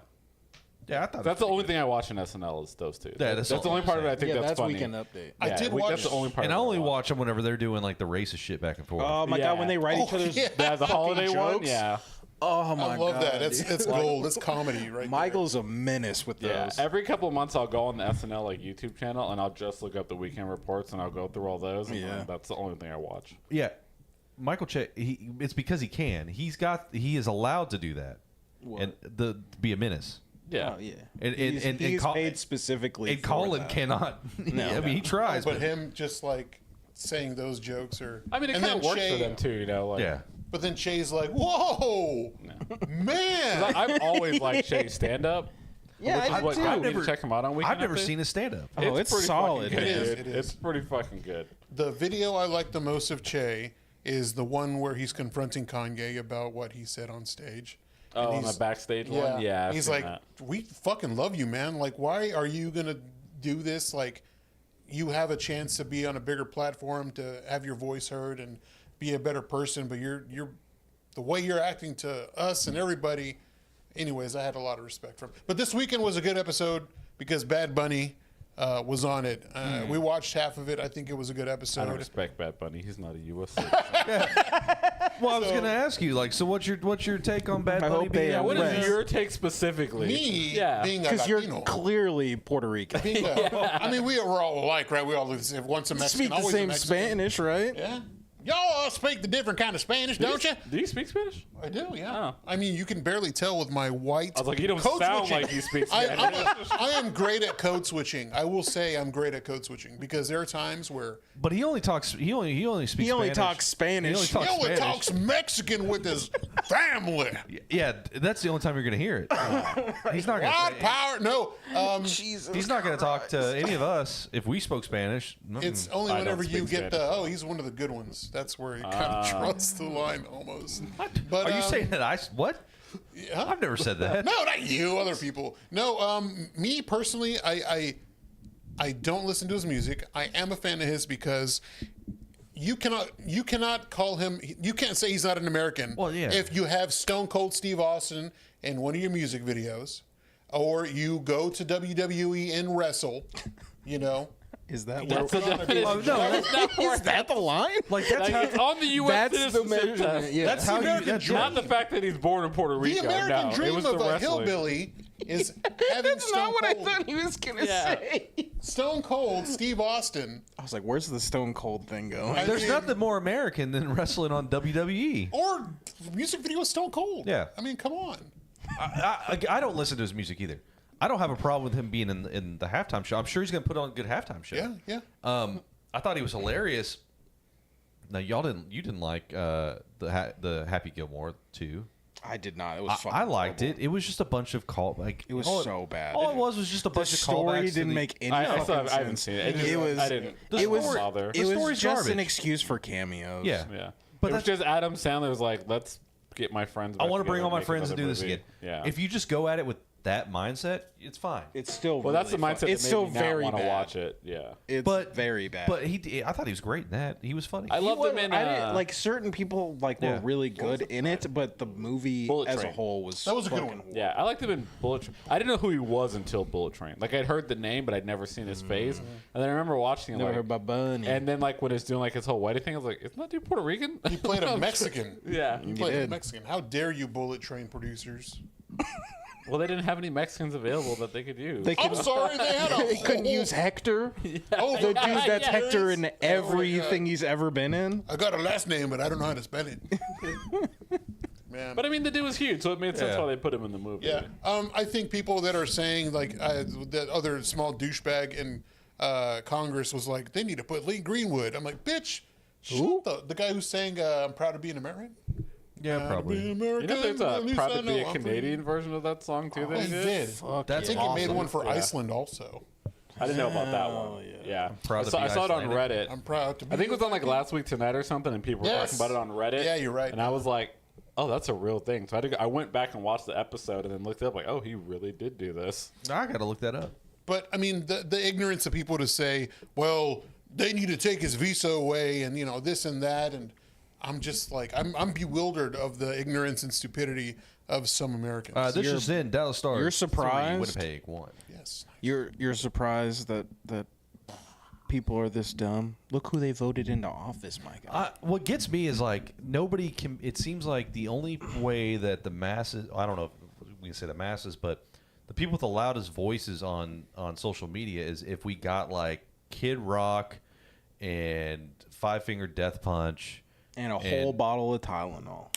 Yeah, I thought that's the only thing I watch on SNL is those two. Yeah, that's that's the only part of it I think Yeah, that's that's funny. Weekend Update. I did watch- That's the only part. And I of it only watch them whenever they're doing like the racist shit back and forth. Oh my Yeah. god, when they write each Oh, other's yeah. Yeah, the holiday fucking one. jokes. Yeah, Oh my I love god, that. It's dude. gold. It's comedy, right? Michael's a menace with yeah. those. Every couple of months, I'll go on the SNL like YouTube channel and I'll just look up the weekend reports and I'll go through all those. And Yeah. that's the only thing I watch. Yeah, Michael Che. It's because he can. He is allowed to do that, What? and to be a menace. Yeah, Oh yeah, And he's Col- paid specifically. And for Colin that. cannot. No. I mean, he tries, But him just like saying those jokes or I mean, it and kind of then works for Shay- them too. You know, like yeah. But then Shay's like, "Whoa, man!" I've always liked Shay's stand up. Yeah, I What do. got me never- to check him out on Weekend I've never Update. seen his stand up. Oh, it's pretty solid. fucking good, It is, dude. it is. It's pretty fucking good. The video I like the most of Che is the one where he's confronting Kanye about what he said on stage. And Oh, on the he's- backstage one? Yeah. I've he's seen like, that. "We fucking love you, man. Like, why are you gonna do this? Like, you have a chance to be on a bigger platform, to have your voice heard, and be a better person. But you're the way you're acting to us and everybody." Anyways, I had a lot of respect for him. But this weekend was a good episode because Bad Bunny was on it. We watched half of it. I think it was a good I episode. don't respect Bad Bunny. He's not a U.S. citizen. Well, I was going to ask you, like, so what's your take on Bad I Bunny hope being they a are What Right. is your take specifically? Me Yeah. being a Because you're Latino. clearly Puerto Rican. Being I mean, we're all alike, right? We all look the same. Once a Mexican, Speak the always a same Mexican. Spanish, right? Yeah. Y'all all speak the different kind of Spanish, don't you? Do you speak Spanish? I do, yeah. Oh. I mean, you can barely tell with my white. I was like, you don't code sound switching. like you speak I Spanish. am great at code switching. I will say I'm great at code switching because there are times where But he only talks. He only speaks. He only Spanish. talks Spanish. He only he talks only Spanish. talks Mexican with his family. Yeah, that's the only time you're going to hear it. He's not going White to. power. No, He's not going to talk to any of us if we spoke Spanish. it's only I don't whenever you speak get Spanish. he's one of the good ones. That's where he kind of trusts the line almost. But Are you saying that what? Yeah. I've never said that. No, not you. Other people. No. Me personally, I don't listen to his music. I am a fan of his because you cannot call him. You can't say he's not an American. Well, yeah. If you have Stone Cold Steve Austin in one of your music videos, or you go to WWE and wrestle, you know. Is that That's where? the definition. Oh, no, That's not where Is that the line? Like that's how. it's on the U.S. That's the citizenship measurement. test. Yeah. That's how you. That's Not right. the fact that he's born in Puerto The Rico. American no, dream it was of the a wrestling. hillbilly is having That's Stone not what I Cold. thought he was gonna Yeah. say. Stone Cold Steve Austin, I was like, "Where's the Stone Cold thing going?" I There's mean, nothing more American than wrestling on WWE. or music video with Stone Cold. Yeah. I mean, come on. I don't listen to his music either. I don't have a problem with him being in the halftime show. I'm sure he's going to put on a good halftime show. Yeah, yeah. I thought he was hilarious. Now you didn't like the Happy Gilmore too. I did not. It was. I liked it. It was just a bunch of It was so bad. All it was just a The bunch of story callbacks. to didn't the- make any I fucking sense. haven't seen it. It was. I didn't. The It was. story- bother. It The was story's just an garbage. excuse for cameos. Yeah, Yeah. But It was that's, just Adam Sandler was like, let's get my friends. I back want to bring together all my make friends and do another this movie. again. Yeah. If you just go at it with that mindset, it's fine. It's still. Well, that's the really mindset. fun. That It's made still me not very want to bad. watch it. Yeah. It's But very bad. But I thought he was great in that. He was funny. I loved him in. I didn't, like certain people like Yeah. were really good in it, but the movie Bullet as a Train. whole was That was a good fucking one. Yeah, I liked him in Bullet Train. I didn't know who he was until Bullet Train. Like I'd heard the name, but I'd never seen his face. And then I remember watching it. Never Like, heard about Bunny. and then like when it's doing like his whole wedding thing, I was like, isn't that dude Puerto Rican? He played a Mexican. Yeah. He played a did. Mexican. How dare you, Bullet Train producers? Well, they didn't have any Mexicans available that they could use. They I'm sorry, they had a they couldn't whole- use Hector. Oh, The dude that's yeah, Hector in Oh, everything yeah. he's ever been in. I got a last name, but I don't know how to spell it. Man. But I mean, the dude was huge, so it made sense Yeah. why they put him in the movie. Yeah, I think people that are saying like that other small douchebag in Congress was like they need to put Lee Greenwood. I'm like, bitch, Who? the guy who's saying I'm proud to be an American. yeah, Proud to be probably. an You American, know, there's at a least proud I to know be a I'm free. Canadian version of that song too. That He he did. did. That's I think he made awesome. one for Yeah. Iceland also. I didn't know about that one. Yeah, proud to I be saw it on Icelandic. Reddit. I'm proud to be. I think it was on like Last Week Tonight or something, and people were Yes. talking about it on Reddit. Yeah, you're right. And I was like, oh, that's a real thing. So I went back and watched the episode and then looked it up like, oh, he really did do this. I got to look that up. But I mean, the ignorance of people to say, well, they need to take his visa away, and you know this and that, and I'm just like, I'm bewildered of the ignorance and stupidity of some Americans. This is in Dallas Stars. you're 3, surprised? Winnipeg 1. Yes. You're surprised that people are this dumb. Look who they voted into office, my God. What gets me is like nobody can. It seems like the only way that the masses. I don't know if we can say the masses, but the people with the loudest voices on social media is if we got like Kid Rock and Five Finger Death Punch and a whole bottle of Tylenol.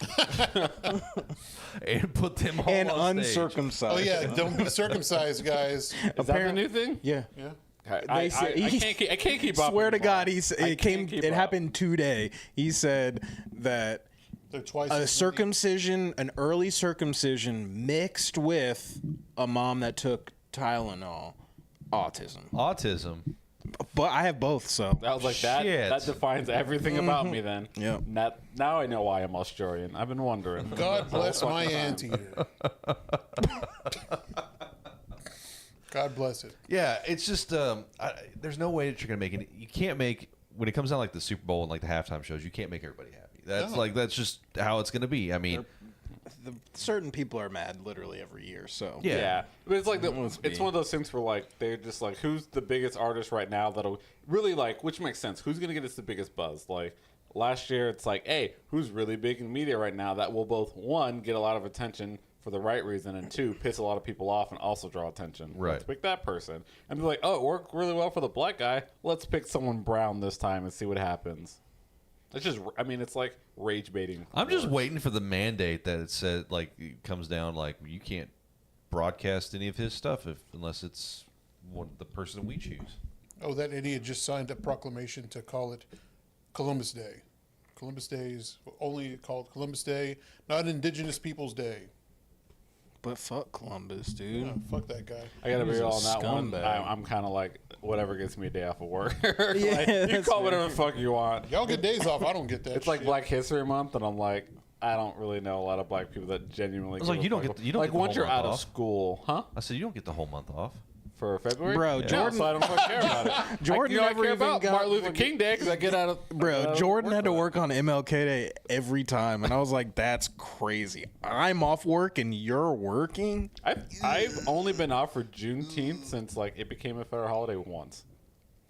and put them all And on stage. uncircumcised. Oh yeah, don't be circumcised, guys. Is that the new thing? Yeah. Yeah. I say- I can't keep up. Swear to anymore. God, I can't keep it up. happened today. He said that They're twice. a as many. circumcision, an early circumcision mixed with a mom that took Tylenol, autism. But I have both, so I was like, that Shit. defines everything about me then. Yep. Now I know why I'm Australian. I've been wondering. God bless my anteater. God bless it. Yeah, it's just there's no way that you're gonna make it. You can't make when it comes down like the Super Bowl and like the halftime shows. You can't make everybody happy. That's No. that's just how it's gonna be. I mean, certain people are mad literally every year. So Yeah. Yeah, but it's like Must it's be. one of those things where like they're just like, who's the biggest artist right now that'll really like, which makes sense. Who's gonna get us the biggest buzz? Like last year, it's like, hey, who's really big in media right now that will both one get a lot of attention for the right reason, and two piss a lot of people off and also draw attention. Right. Let's pick that person and be like, oh, it worked really well for the black guy. Let's pick someone brown this time and see what happens. It's just, I mean, it's like rage baiting. I'm just waiting for the mandate that it said like it comes down like you can't broadcast any of his stuff unless it's the person we choose. Oh, that idiot just signed a proclamation to call it Columbus Day. Columbus Day is only called Columbus Day, not Indigenous Peoples Day. But fuck Columbus, dude. Yeah, fuck that guy. I gotta be He's a real on that one. scumbag. I'm kind of like whatever gets me a day off of work. Yeah, Like, you that's call fair. whatever the fuck you want. Y'all get days off. I don't get that. It's like shit. Black History Month, and I'm like, I don't really know a lot of black people that genuinely. was like, give a you don't fuck. get- you don't like get the once whole you're out month of off. school, huh? I said you don't get the whole month off. For February, Bro, No, Jordan- so I don't fucking care about it. Jordan I never care even about got Martin Luther fucking- King Day because I get out of. Bro, Jordan had to work on MLK Day every time, and I was like, "That's crazy." I'm off work and you're working. I've only been off for Juneteenth since like it became a federal holiday once.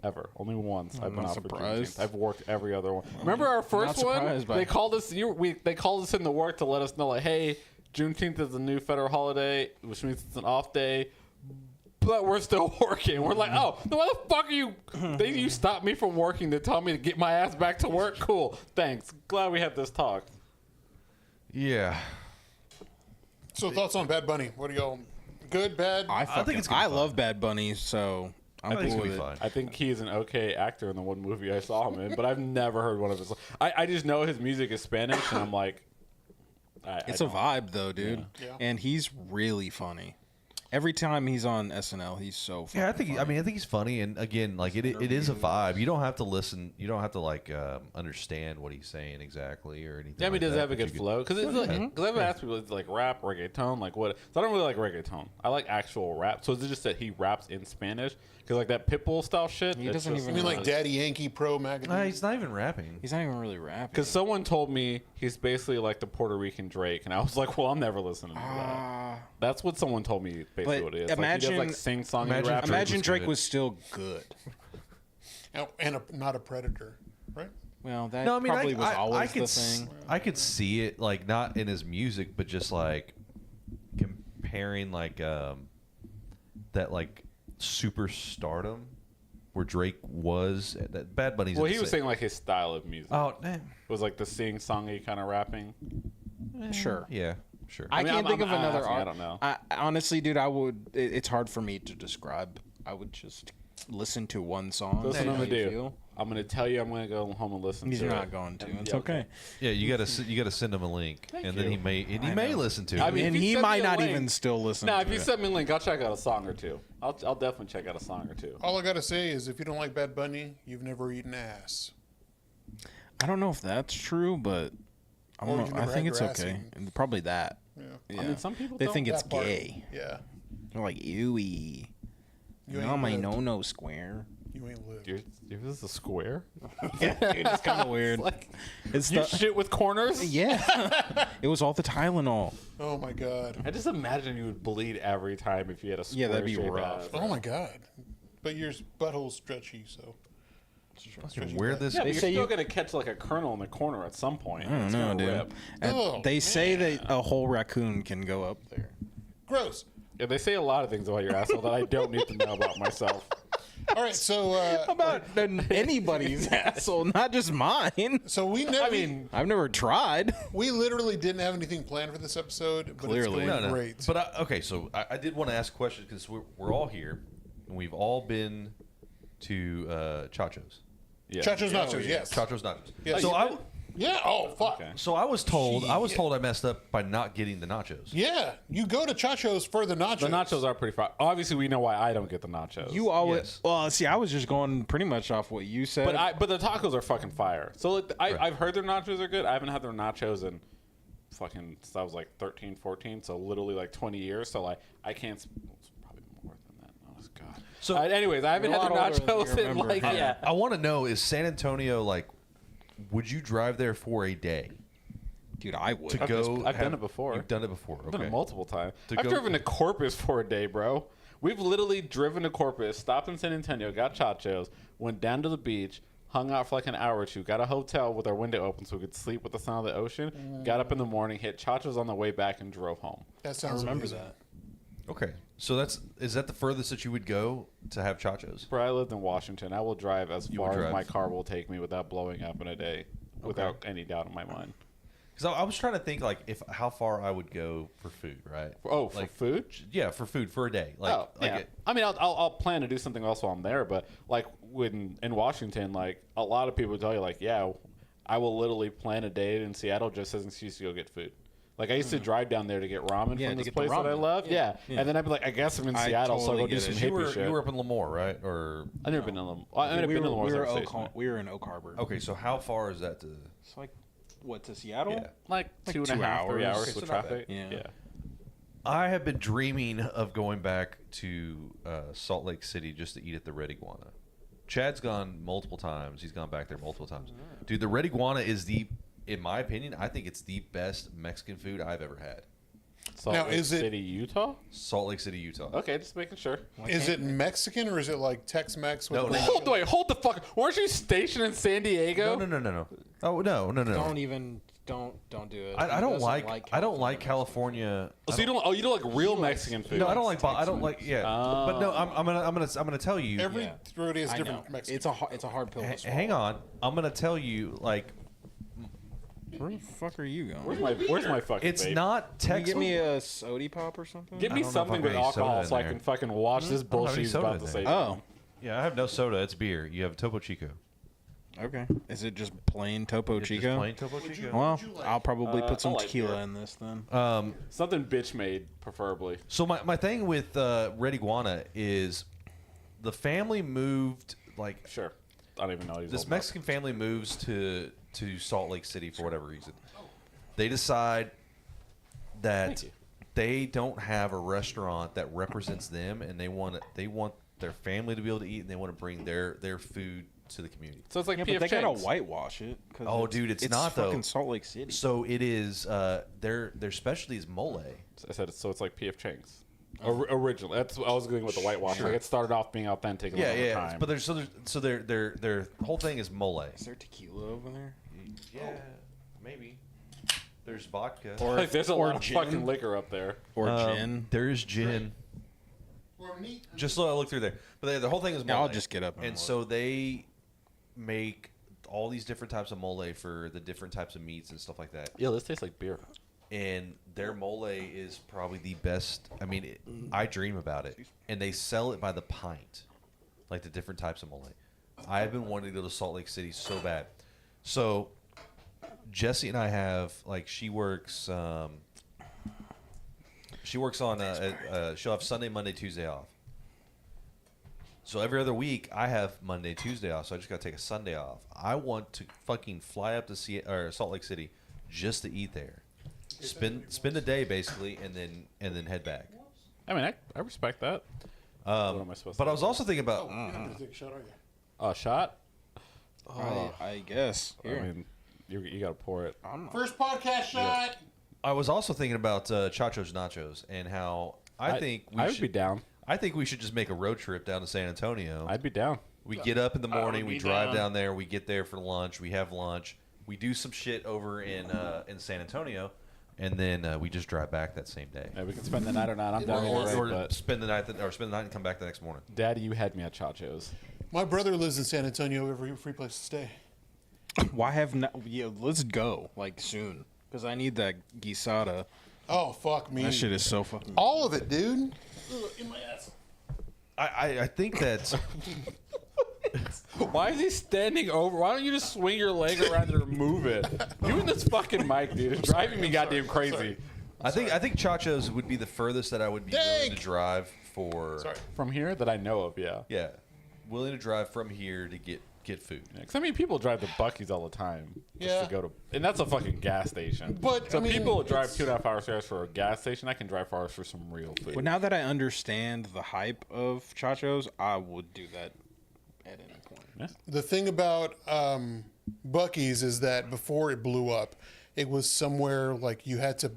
Ever. Only once I've been not off for surprised. Juneteenth. I've worked every other one. Remember our first one? surprised by They it. called us. They called us into work to let us know, like, hey, Juneteenth is a new federal holiday, which means it's an off day. But we're still working. We're like, oh, then why the fuck are you? You stopped me from working to tell me to get my ass back to work. Cool, thanks. Glad we had this talk. Yeah. So thoughts on Bad Bunny? What are y'all? Good, bad? I think it's gonna I be love Bad Bunny, so I'm I think it's cool gonna with be it. fine. I think he is an okay actor in the one movie I saw him in, but I've never heard one of his. I just know his music is Spanish, and I'm like, It's a vibe though, dude. Yeah. Yeah. And he's really funny. Every time he's on SNL, he's so funny. Yeah, I think. I mean, I think he's funny, and again, like it is a vibe. You don't have to listen. You don't have to like understand what he's saying exactly or anything. Yeah, I mean, like does it that, have a but you good could- flow? Because it's like, because I've asked people, it's like rap, reggaeton, like what? So I don't really like reggaeton. I like actual rap. So is it just that he raps in Spanish? Because like that Pitbull style shit, He it's doesn't just- I even mean, like Daddy Yankee Pro magazine. He's not even rapping. He's not even really rapping. Because someone told me he's basically like the Puerto Rican Drake, and I was like, well, I'm never listening to that. Ah. That's what someone told me. Basically, But what it is. imagine- like, he does, like sing songy imagine rap. Drake Imagine was Drake good. was still good. And not a predator, right? Well, that No, I mean, probably was I always could the thing. I could see it like not in his music, but just like comparing like that like superstardom where Drake was. That Bad Bunny's. Well, in he the was same- saying like his style of music Oh, man. was like the sing songy kind of rapping. Sure. Yeah, sure. I mean, can't think I'm of another asking, I art. don't know. I honestly, dude, I would. It's hard for me to describe. I would just listen to one song. That's what see I'm how gonna you do. feel. I'm gonna tell you. I'm gonna go home and listen. He's to not it. going to. And- It's yeah, okay. Yeah, you gotta send him a link, and then you. he may listen to it. I mean, And if you he send might me a not link- even still listen. Nah, to if you it. send me a link, I'll check out a song or two. I'll definitely check out a song or two. All I gotta say is, if you don't like Bad Bunny, you've never eaten ass. I don't know if that's true, but Or you've I never think had it's your ass okay. eaten. And probably that. Yeah. Yeah. I mean, some people they don't. think it's That part. gay. Yeah. They're like, ewy. You No, ain't my lived. no You square. ain't lived. Yours is a square. Dude, it's kind of weird. It's You the, shit with corners. yeah. It was all the Tylenol. Oh my god. I just imagine you would bleed every time if you had a square. Yeah, that'd be shaped rough. ass. Oh my god. But your butthole's stretchy, so. Fucking wear this. Yeah, but They you're say still you- gonna catch like a kernel in the corner at some point. I don't It's know, gonna dude. rip. Oh, They say that a whole raccoon can go up there. Gross. Yeah, they say a lot of things about your asshole that I don't need to know about myself. All right, so About anybody's asshole, not just mine. so we never. I mean, I've never tried. we literally didn't have anything planned for this episode, but Clearly. it's going No. great. But okay, so I did want to ask a question because we're all here, and we've all been to Chacho's. yeah. Chacho's Yeah, nachos, yeah. yes. Chacho's nachos. Yes. So Oh, I Yeah. Oh fuck. Okay. so I was told Shit. I messed up by not getting the nachos. Yeah, you go to Chacho's for the nachos. The nachos are pretty fire. Obviously, we know why I don't get the nachos. You always. Yes. Well, see, I was just going pretty much off what you said. but the tacos are fucking fire. So like, I've heard their nachos are good. I haven't had their nachos in fucking since I was like 13, 14. So literally like 20 years. So like I can't. It's probably more than that. Oh God. So- anyways, I haven't You're a had their lot older than you nachos in remember. like yeah. I want to know, is San Antonio like? Would you drive there for a day Dude, I would. to I've go? done it before. You've done it before. I've done Okay. it multiple times. To I've go- driven to Corpus for a day, bro. We've literally driven to Corpus, stopped in San Antonio, got Chachos, went down to the beach, hung out for like an hour or two, got a hotel with our window open so we could sleep with the sound of the ocean, got up in the morning, hit Chachos on the way back, and drove home. That I sounds remember amazing. that. Okay. So is that the furthest that you would go to have Chacho's? Where I lived in Washington, I will drive as You far would as drive. my car will take me without blowing up in a day, without any doubt in my mind. Because I was trying to think like how far I would go for food, right? Oh, for food? Yeah, for food for a day. Like, Oh, yeah. I mean, I'll plan to do something else while I'm there, but like when in Washington, like a lot of people tell you, like, yeah, I will literally plan a day in Seattle just as an excuse to go get food. Like I used to drive down there to get ramen Yeah, from to this get the place that I ramen. love. Yeah. Yeah. And then I'd be like, I guess I'm in I Seattle, so I'll totally go do get some it. hippie shit. You were up in Lemoore, right? Or I've never been in Lemoore. I've been in Lemoore. we were in Oak Harbor. okay, so how far is that to? It's like what to Seattle? Yeah. Like Like 2.5, 3 2 hours hours. Okay, with so not traffic. bad. Yeah. I have been dreaming of going back to Salt Lake City just to eat at the Red Iguana. Chad's gone multiple times. He's gone back there multiple times. Dude, the Red Iguana is in my opinion, I think it's the best Mexican food I've ever had. Salt Now, Lake is it- City, Utah? Salt Lake City, Utah. Okay, just making sure. Is it Mexican or is it like Tex-Mex? With No, green no. chili? Hold the fuck. Weren't you stationed in San Diego? No. Oh no. Don't do it. I He don't doesn't like I don't like California. So you don't? Oh, you don't like real Mexican food? No, I don't like. I don't like. Yeah, but no, Oh. I'm gonna tell you. Every Yeah. roadie has I different know. Mexican. It's a hard pill to swallow. Hang on, I'm gonna tell you. Like, Where the fuck are you going? Where's my fucking? it's vape? not Can you Texas. give me a sody pop or something? Give I me don't know if something I've with got any soda alcohol in so I there. can fucking watch this I don't have bullshit any he's soda about in to there. say. Oh, Yeah, I have no soda. It's beer. You have Topo Chico. okay. Is it just plain Topo It's just Chico? plain Topo Chico. Well, I'll probably I put some like tequila beer. in this then. Something bitch made, preferably. So my thing with Red Iguana is the family moved like Sure. I don't even know what he's this all about. Mexican family moves to Salt Lake City for whatever reason. They decide that Thank you. they don't have a restaurant that represents them, and they want their family to be able to eat, and they want to bring their food to the community. So it's like Yeah, PF but they gotta Chang's. whitewash it. 'Cause Oh, dude, it's not, though. fucking Salt Lake City. So it is their specialty is mole. I said so. It's like PF Chang's. Originally, that's I was going with the whitewash. Like it started off being authentic. A Yeah, little yeah. Time. But their whole thing is mole. Is there tequila over there? Yeah, maybe. There's vodka. like, there's a or lot of gin. fucking liquor up there. Or gin? There is gin. Just so I look through there, but the whole thing is mole. Yeah, I'll just get up and And look. so they make all these different types of mole for the different types of meats and stuff like that. Yeah, this tastes like beer. And their mole is probably the best. I mean, I dream about it, and they sell it by the pint, like the different types of mole. I have been wanting to go to Salt Lake City so bad. So Jesse and I have like she works on she'll have Sunday, Monday, Tuesday off. So every other week I have Monday, Tuesday off. So I just got to take a Sunday off. I want to fucking fly up to Salt Lake City just to eat there. Spend the day basically, and then head back. I mean, I respect that. What am I supposed But to I was also thinking about You're not gonna take a shot, are you? a shot. I guess. I mean, you got to pour it. First podcast shot. I was also thinking about Chacho's Nachos and how I think I would should be down. I think we should just make a road trip down to San Antonio. I'd be down. We get up in the morning, we be drive down. down there, we get there for lunch, we have lunch, we do some shit over in San Antonio, and then we just drive back that same day. Yeah, we can spend the night or not. I'm down Or, either way, but spend the night and come back the next morning. Daddy, you had me at Chacho's. My brother lives in San Antonio. Every free place to stay. Why have not? Yeah, let's go like soon because I need that guisada. Oh fuck me! That shit is so fucking. All of it, dude. In my ass. I think that Why is he standing over? Why don't you just swing your leg around and move it? You and this fucking mic, dude, is driving me goddamn crazy. I think Chacho's would be the furthest that I would be willing to Dang. drive for. Sorry. From here that I know of, yeah. Yeah, willing to drive from here to get food. Because I mean, people drive to Buc-ee's all the time just Yeah. to go to, and that's a fucking gas station. But, so I mean, people drive it's- 2.5 hours for a gas station. I can drive 4 hours for some real food. But now that I understand the hype of Chacho's, I would do that at any point. The thing about Buc-ee's is that before it blew up, it was somewhere like you had to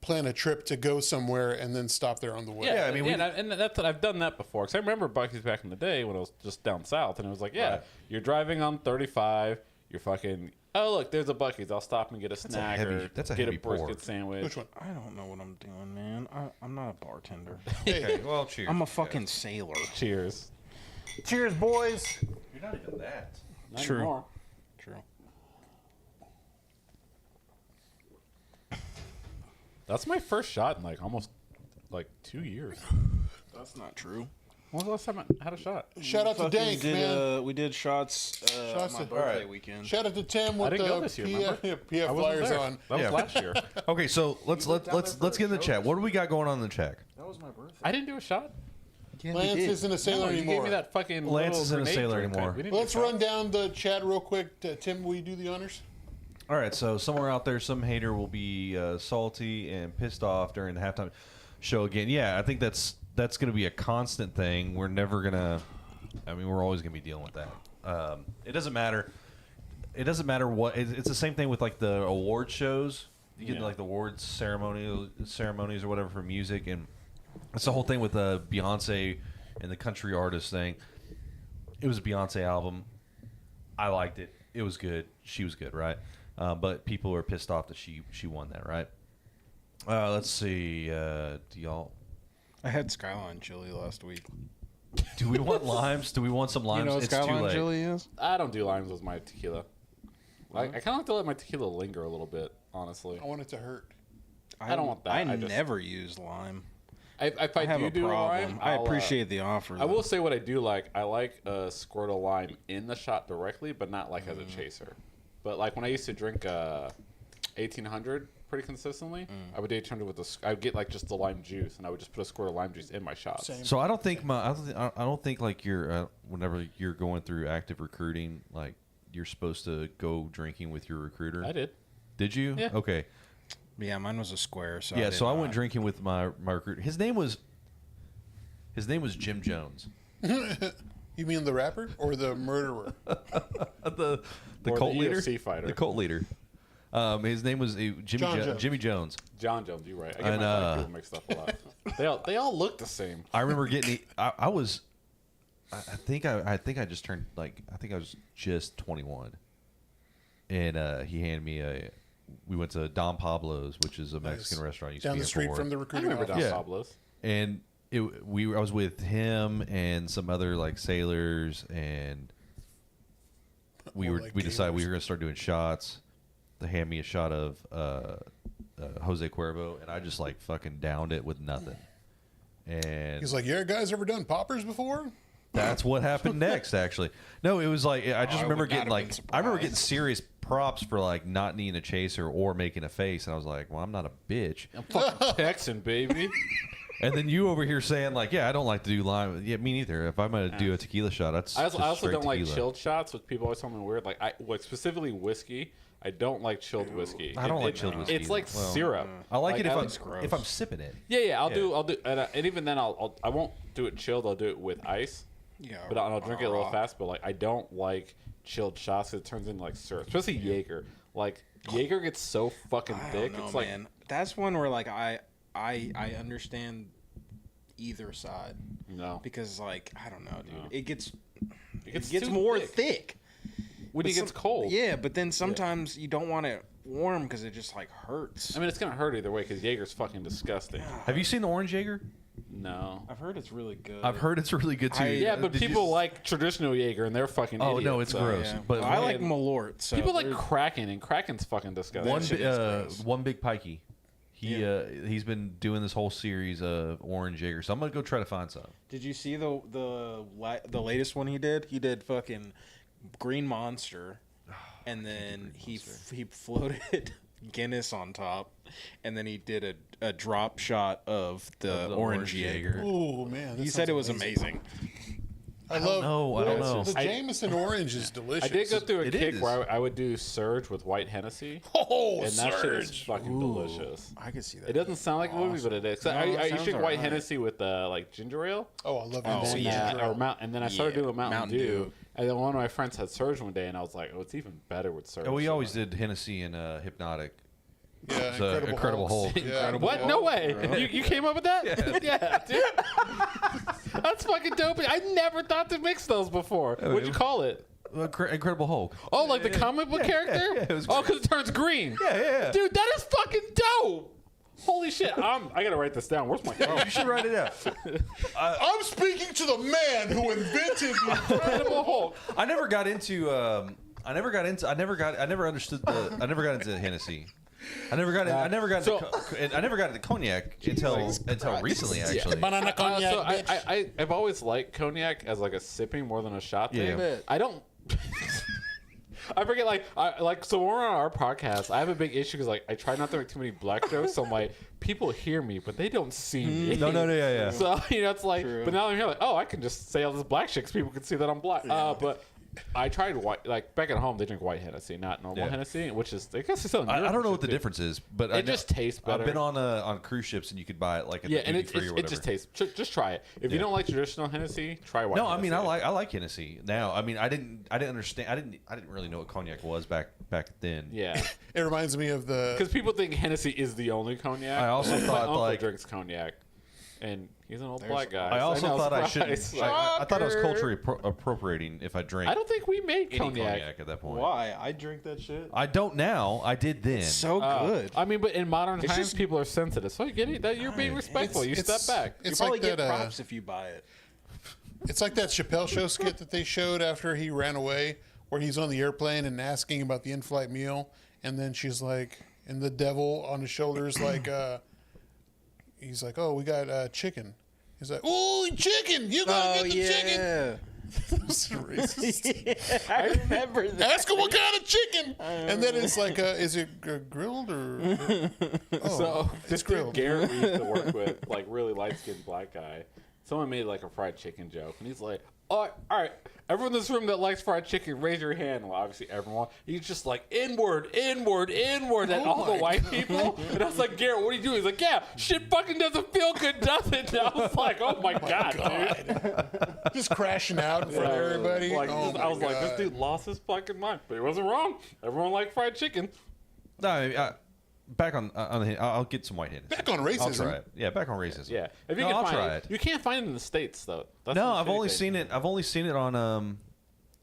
plan a trip to go somewhere and then stop there on the way. Yeah, I mean, and that's what I've done that before. Because I remember Buc-ee's back in the day when I was just down south, and it was like, yeah, Right. you're driving on 35, you're fucking. Oh look, there's a Buc-ee's. I'll stop and get a snack or that's a get heavy a brisket pour. sandwich. Which one? I don't know what I'm doing, man. I'm not a bartender. Okay, well, cheers. I'm a fucking sailor. Cheers. Cheers, boys. You're not even that. Not True. anymore. True. That's my first shot in like almost like 2 years. That's not true. When was the last time I had a shot? Shout out to Dank, man. We did shots. Shots my to- birthday Alright. weekend. Shout out to Tim with I didn't the go this year, remember? PF I wasn't flyers there. on. That was last year. Okay, so let's get in the chat. What do we got going on in the chat? That was my birthday. I didn't do a shot. Lance isn't a sailor No, you anymore. gave me that fucking Lance little isn't a grenade sailor drink. anymore. We didn't do Let's shots. run down the chat real quick. Tim, will you do the honors? All right, so somewhere out there, some hater will be salty and pissed off during the halftime show again. Yeah, I think that's going to be a constant thing. We're never gonna. I mean, we're always going to be dealing with that. It doesn't matter. It doesn't matter what. It's the same thing with like the award shows. You get like the awards ceremonies or whatever for music, and it's the whole thing with Beyonce and the country artist thing. It was a Beyonce album. I liked it. It was good. She was good, right? But people are pissed off that she won that, right? Let's see. Do y'all? I had Skyline chili last week. Do we want limes? Do we want some limes? You know what It's too Skyline late. chili is? I don't do limes with my tequila. Like, I kind of like to let my tequila linger a little bit, honestly. I want it to hurt. I don't want that. I I just- never use lime. If I have do a do problem. lime, I I'll, appreciate the offer. I will say what I do like. I like a squirt of lime in the shot directly, but not like as a chaser. But like when I used to drink 1800 pretty consistently, I would do 1800 with I would get like just the lime juice, and I would just put a squirt of lime juice in my shots. Same. So I don't think I don't think like you're whenever you're going through active recruiting, like you're supposed to go drinking with your recruiter. I did. Did you? Yeah. Okay. Yeah, mine was a square. So Yeah. So I went didn't- drinking with my recruiter. His name was Jim Jones. You mean the rapper or the murderer? the Or cult the leader. UFC fighter. The cult leader. His name was John Jones. Jimmy Jones. John Jones, you're right. I get And, my black people mixed up a lot. They all look the same. I remember getting. I was. I think I just turned like I think I was just 21, and he handed me a. We went to Don Pablo's, which is a Mexican restaurant. Used to Down be the in street Fort from the Worth. I recruiting remember office. Don Yeah. Pablo's. And I was with him and some other like sailors, and we More like we decided we gamers. were gonna start doing shots. They hand me a shot of Jose Cuervo, and I just like fucking downed it with nothing. And He's like, yeah, guys, ever done poppers before? that's what happened next. Actually, no, it was like I just I remember would not getting have been like I remember getting surprised. serious props for like not needing a chaser or making a face, and I was like, well, I'm not a bitch. I'm fucking Texan, baby. And then you over here saying like, yeah, I don't like to do lime. Yeah, me neither. If I'm gonna do a tequila shot, that's I just also straight don't like tequila. chilled shots, which people always tell me weird. Like specifically whiskey. I don't like chilled whiskey. I don't like chilled whiskey It's like either. Well, syrup. I like it if that's gross. if I'm sipping it. Yeah, I'll do, and even then, I won't do it chilled. I'll do it with ice, Yeah, but I'll drink it a little raw. fast. But like, I don't like chilled shots. It turns into like syrup, especially Jaeger. Like Jaeger gets so fucking I thick. don't know, It's like man. That's one where like I understand either side no, because like I don't know, dude. No. It gets too more thick. thick. when But it gets cold. Yeah, but then sometimes you don't want it warm because it just like hurts. I mean, it's gonna hurt either way because Jaeger's fucking disgusting. Have you seen the orange Jaeger? No. I've heard it's really good. I've heard it's really good too. Yeah, but Did you- people like traditional Jaeger, and they're fucking. Oh idiots, no, it's so- gross. Yeah. But I like and Malort. So People like there's- Kraken, and Kraken's fucking disgusting. one big pikey. He's been doing this whole series of orange Jaeger, so I'm gonna go try to find some. Did you see the latest one he did? He did fucking Green Monster, and then he floated Guinness on top, and then he did a drop shot of the orange Jaeger. Oh man, that He sounds said it was amazing. I love. know. I don't know. The Jameson orange is delicious. I did go through a It kick is. where I would do Surge with white Hennessy, Oh, and that shit is Surge. fucking delicious. I could see that. It doesn't sound like a movie, but it is. So No, I it used to sounds drink white alright. Hennessy with like ginger ale, Oh, I love Oh, Jameson. yeah. ginger ale. and then I started Yeah, doing Mountain Mountain Dew. Dew. And then one of my friends had Surge one day, and I was like, "Oh, it's even better with Surge." Oh, we So always did Hennessy and Hypnotic. Yeah, It's Incredible Hulk. Yeah. What? No way! You came up with that? Yeah, dude. That's fucking dope. I never thought to mix those before. What'd you call it? Incredible Hulk. Oh, like the comic book character? yeah, it was oh, great. because it turns green. Yeah. Dude, that is fucking dope. Holy shit! I gotta write this down. Where's my phone? You should write it out. I'm speaking to the man who invented the Incredible Hulk. I never got into. I never got into Hennessy. I never got it. I never got So- I never got into cognac until recently. Actually, Banana cognac, So bitch. I've always liked cognac as like a sipping more than a shot thing. Yeah. I don't. I forget, so when we're on our podcast, I have a big issue because, like, I try not to make too many black jokes. So I'm like, people hear me, but they don't see me. No, yeah. So, it's like, True. but now I'm here, like, oh, I can just say all this black shit because people can see that I'm black. But I tried white, like, back at home, they drink white Hennessy, not normal Yeah. Hennessy, which is, I guess it's still in I Europe don't know and what the shit, too. difference is, but It just tastes better. I've been on cruise ships and you could buy it like at Yeah, the and duty free or it whatever. just tastes. Just try it. If you Yeah. don't like traditional Hennessy, try white. No, I mean Hennessy. I like Hennessy now. I mean I didn't understand. I didn't really know what cognac was back then. Yeah, It reminds me of the. because people think Hennessy is the only cognac. I also My thought, uncle like- drinks cognac, and he's an old black guy. I also know, thought I surprise. shouldn't. I thought it was culturally appropriating if I drank I don't think we made any cognac at that point. Why? I drink that shit. I don't now. I did then. So good. I mean, but in modern times, just- people are sensitive. So you get it. That you're being respectful. You step back. You It's probably like get that. props if you buy it. It's like that Chappelle Show skit that they showed after he ran away, where he's on the airplane and asking about the in-flight meal, and then she's like, and the devil on his shoulders, like, he's like, "Oh, we got chicken." He's like, "Ooh, chicken! You gotta get the chicken." This is racist. I remember that. Ask him what kind of chicken, and then it's like, is it grilled or? Oh, So it's this grilled. dude Garrett we used to work with, like really light skinned black guy. Someone made like a fried chicken joke, and he's like, all right, everyone in this room that likes fried chicken, raise your hand. Well, obviously everyone. He's just like inward, and all the white people. And I was like, Garrett, what are you doing? He's like, yeah, shit fucking doesn't feel good, does it? And I was like, oh my god, dude. Just crashing out in front of everybody. Like, Oh I was my like, this God. dude lost his fucking mind, but he wasn't wrong. Everyone liked fried chicken. No, back on the. I'll get some white Hennessy. Back on I'll racism. try it. Yeah, back on racism. Yeah, if you No, can I'll find try it. it. You can't find it in the States though. That's No, the I've shitty only thing. seen it. I've only seen it on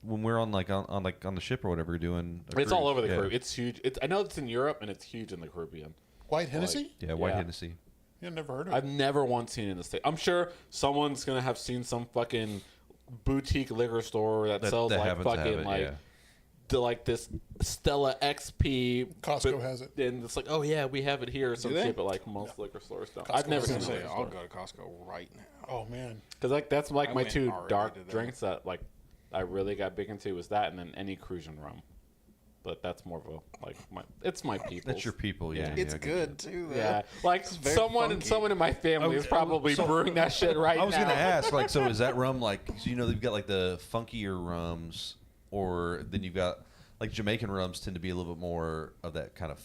when we're on on the ship or whatever doing. It's all over the yeah. Caribbean. It's huge. I know it's in Europe and it's huge in the Caribbean. White Hennessy? Yeah, white Yeah. Hennessy. Yeah, never heard of I've it. never once seen it in the States. I'm sure someone's gonna have seen some fucking boutique liquor store that sells that like happens to have fucking it, like yeah. like this Stella XP. Costco has it. And it's like, oh yeah, we have it here or some they? shit, but like most liquor stores don't. Costco I've never has seen it. a Say, liquor I'll store. go to Costco right now. Oh man. Because like that's like I my went two already dark today. drinks that like I really got big into was that and then any Cruisian rum. But that's more of a like it's my people. That's your people. Yeah, It's yeah, I get good too. Though. Yeah, like very someone funky. in my family is probably brewing that shit right now. I was gonna ask, like, so is that rum like? So they've got like the funkier rums, or then you've got like Jamaican rums tend to be a little bit more of that kind of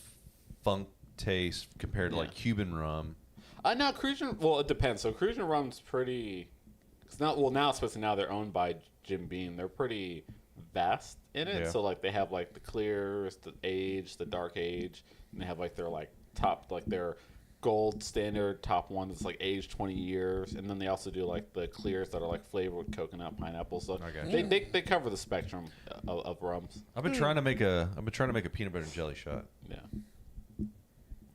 funk taste compared to like Cuban rum. No, Cruisian. Well, it depends. So Cruisian rum's pretty. It's not. Well, now especially now they're owned by Jim Beam. They're pretty vast in it. Yeah. So like they have like the clears, the age, the dark age, and they have like their like top like their gold standard top one that's like aged 20 years, and then they also do like the clears that are like flavored with coconut, pineapple. So Okay. they cover the spectrum of rums. I've been trying to make a peanut butter and jelly shot. Yeah,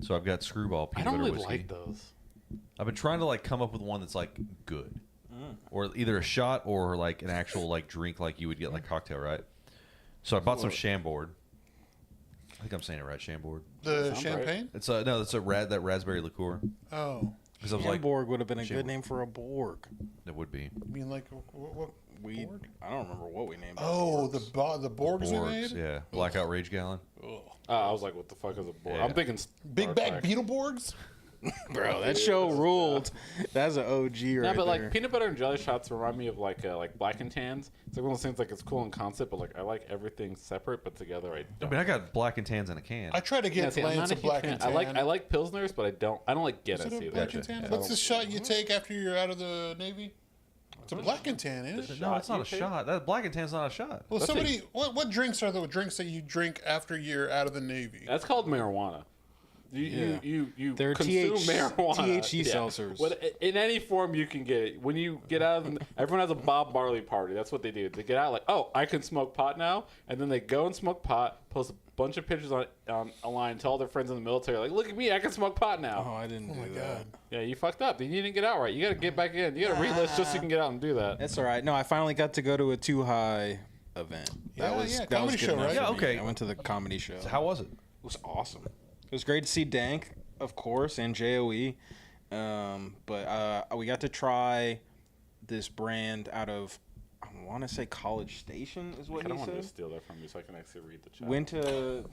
So I've got Screwball I peanut don't butter really whiskey. like those. I've been trying to like come up with one that's like good, or either a shot or like an actual like drink like you would get like cocktail, right? So I bought some Chambord. I think I'm saying it right, Chambord. The Sounds champagne? It's that raspberry liqueur. Oh. Because I was like, Hamburg would have been a Chambord. good name for a Borg. it would be You mean like what We, Borg? I don't remember what we named. Oh, Borgs. the Borgs we Borgs, made? yeah, Blackout Rage Gallon. I was like, what the fuck is a board? Yeah. I'm thinking Big Star Bag Trek. Beetleborgs? Bro, that show ruled. That's an OG right Yeah, but there. like peanut butter and jelly shots remind me of like Black and Tans. It's like one of those things like it's cool in concept, but like I like everything separate, but together I I don't. mean, I got Black and Tans in a can. I try to Yeah, get see, I'm Lance not a a huge black fan. and I tan. like Pilsners, but I don't like Is Guinness it a either. black and tan? Yeah. What's the shot you take after you're out of the Navy? It's a black and tan, isn't it? no, it's not you a take? shot. That Black and Tan's not a shot. Well, Let's somebody, what drinks are the drinks that you drink after you're out of the Navy? That's called marijuana. You They're consume TH marijuana. THC seltzers. In any form you can get it. When you get out, everyone has a Bob Marley party. That's what they do. They get out like, oh, I can smoke pot now, and then they go and smoke pot, post a bunch of pictures on a line, tell all their friends in the military, like, look at me, I can smoke pot now. Oh, I didn't do that. Yeah, you fucked up. You didn't get out right. You got to get back in. You got to relist just so you can get out and do that. That's all right. No, I finally got to go to a Too High event. That Yeah, was yeah, that comedy was good show, enough right? for Yeah, me. okay. I went to the comedy show. So how was it? It was awesome. It was great to see Dank, of course, and JOE. But we got to try this brand out of, I want to say College Station is what I don't he want to said. steal that from you so I can actually read the chat. Went to,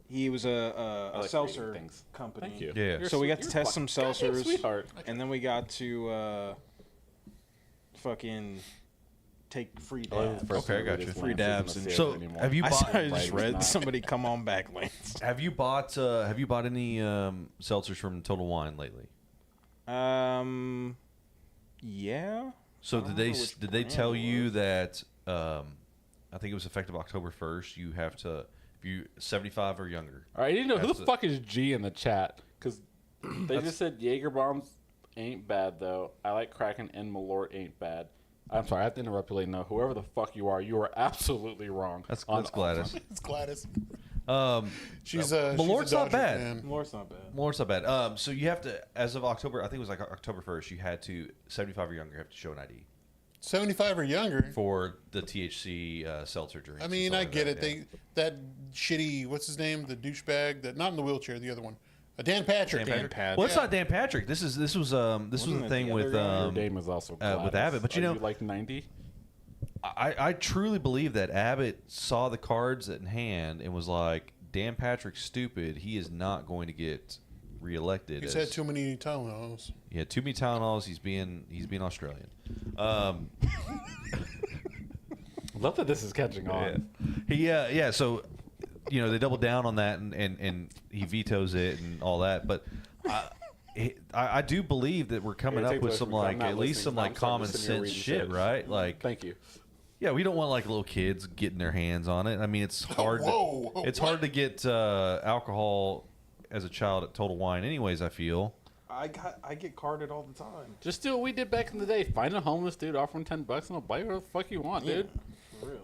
he was a like seltzer reading things. company. Thank you. Yeah. You're So we got you're to test some fucking goddamn seltzers, sweetheart. and then we got to fucking take free dabs. Okay, I got you. Free dabs and So, have you I bought? just Right, read not. somebody come on back, Lance. Have you bought any seltzers from Total Wine lately? Yeah. So I did don't they know which did they brand tell it you was. that I think it was effective October 1st, you have to, if you 75 or younger. All right, I didn't know who That's the it. fuck is G in the chat because they just said Jaeger bombs ain't bad though. I like Kraken and Malort ain't bad. I'm sorry, I have to interrupt you. No, whoever the fuck you are absolutely wrong. That's on Gladys. It's Gladys. Um, She's Malort's she's a not Dodger bad. fan. More's not bad. Malort's not bad. So you have to, as of October, I think it was like October 1st, you had to 75 or younger have to show an ID 75 or younger. for the THC seltzer drinks. I and mean, stuff I like get that, it. yeah. That shitty, what's his name? The douchebag that not in the wheelchair, the other one. Dan Patrick. Dan Patrick. Well, it's not Dan Patrick. This was the it thing the with other guy? Your name is also with Gladys. Abbott, but you Are know- like 90. I truly believe that Abbott saw the cards in hand and was like, Dan Patrick's stupid. He is not going to get reelected. He's as- had too many Tylenols. He had too many Tylenols. He's being Australian. Love that this is catching on. Yeah. So, they doubled down on that, and he vetoes it and all that. But I do believe that we're coming Here, up take with those some from me. I'm not at least listening, some so like I'm sorry, common just sitting here sense reading shit, shit. right? Like, Thank you. yeah, we don't want like little kids getting their hands on it. I mean, it's hard. Whoa, it's what? hard to get alcohol as a child at Total Wine, anyways. I feel. I get carded all the time. Just do what we did back in the day. Find a homeless dude, offer him $10, and he'll buy whatever the fuck you want, dude. For real.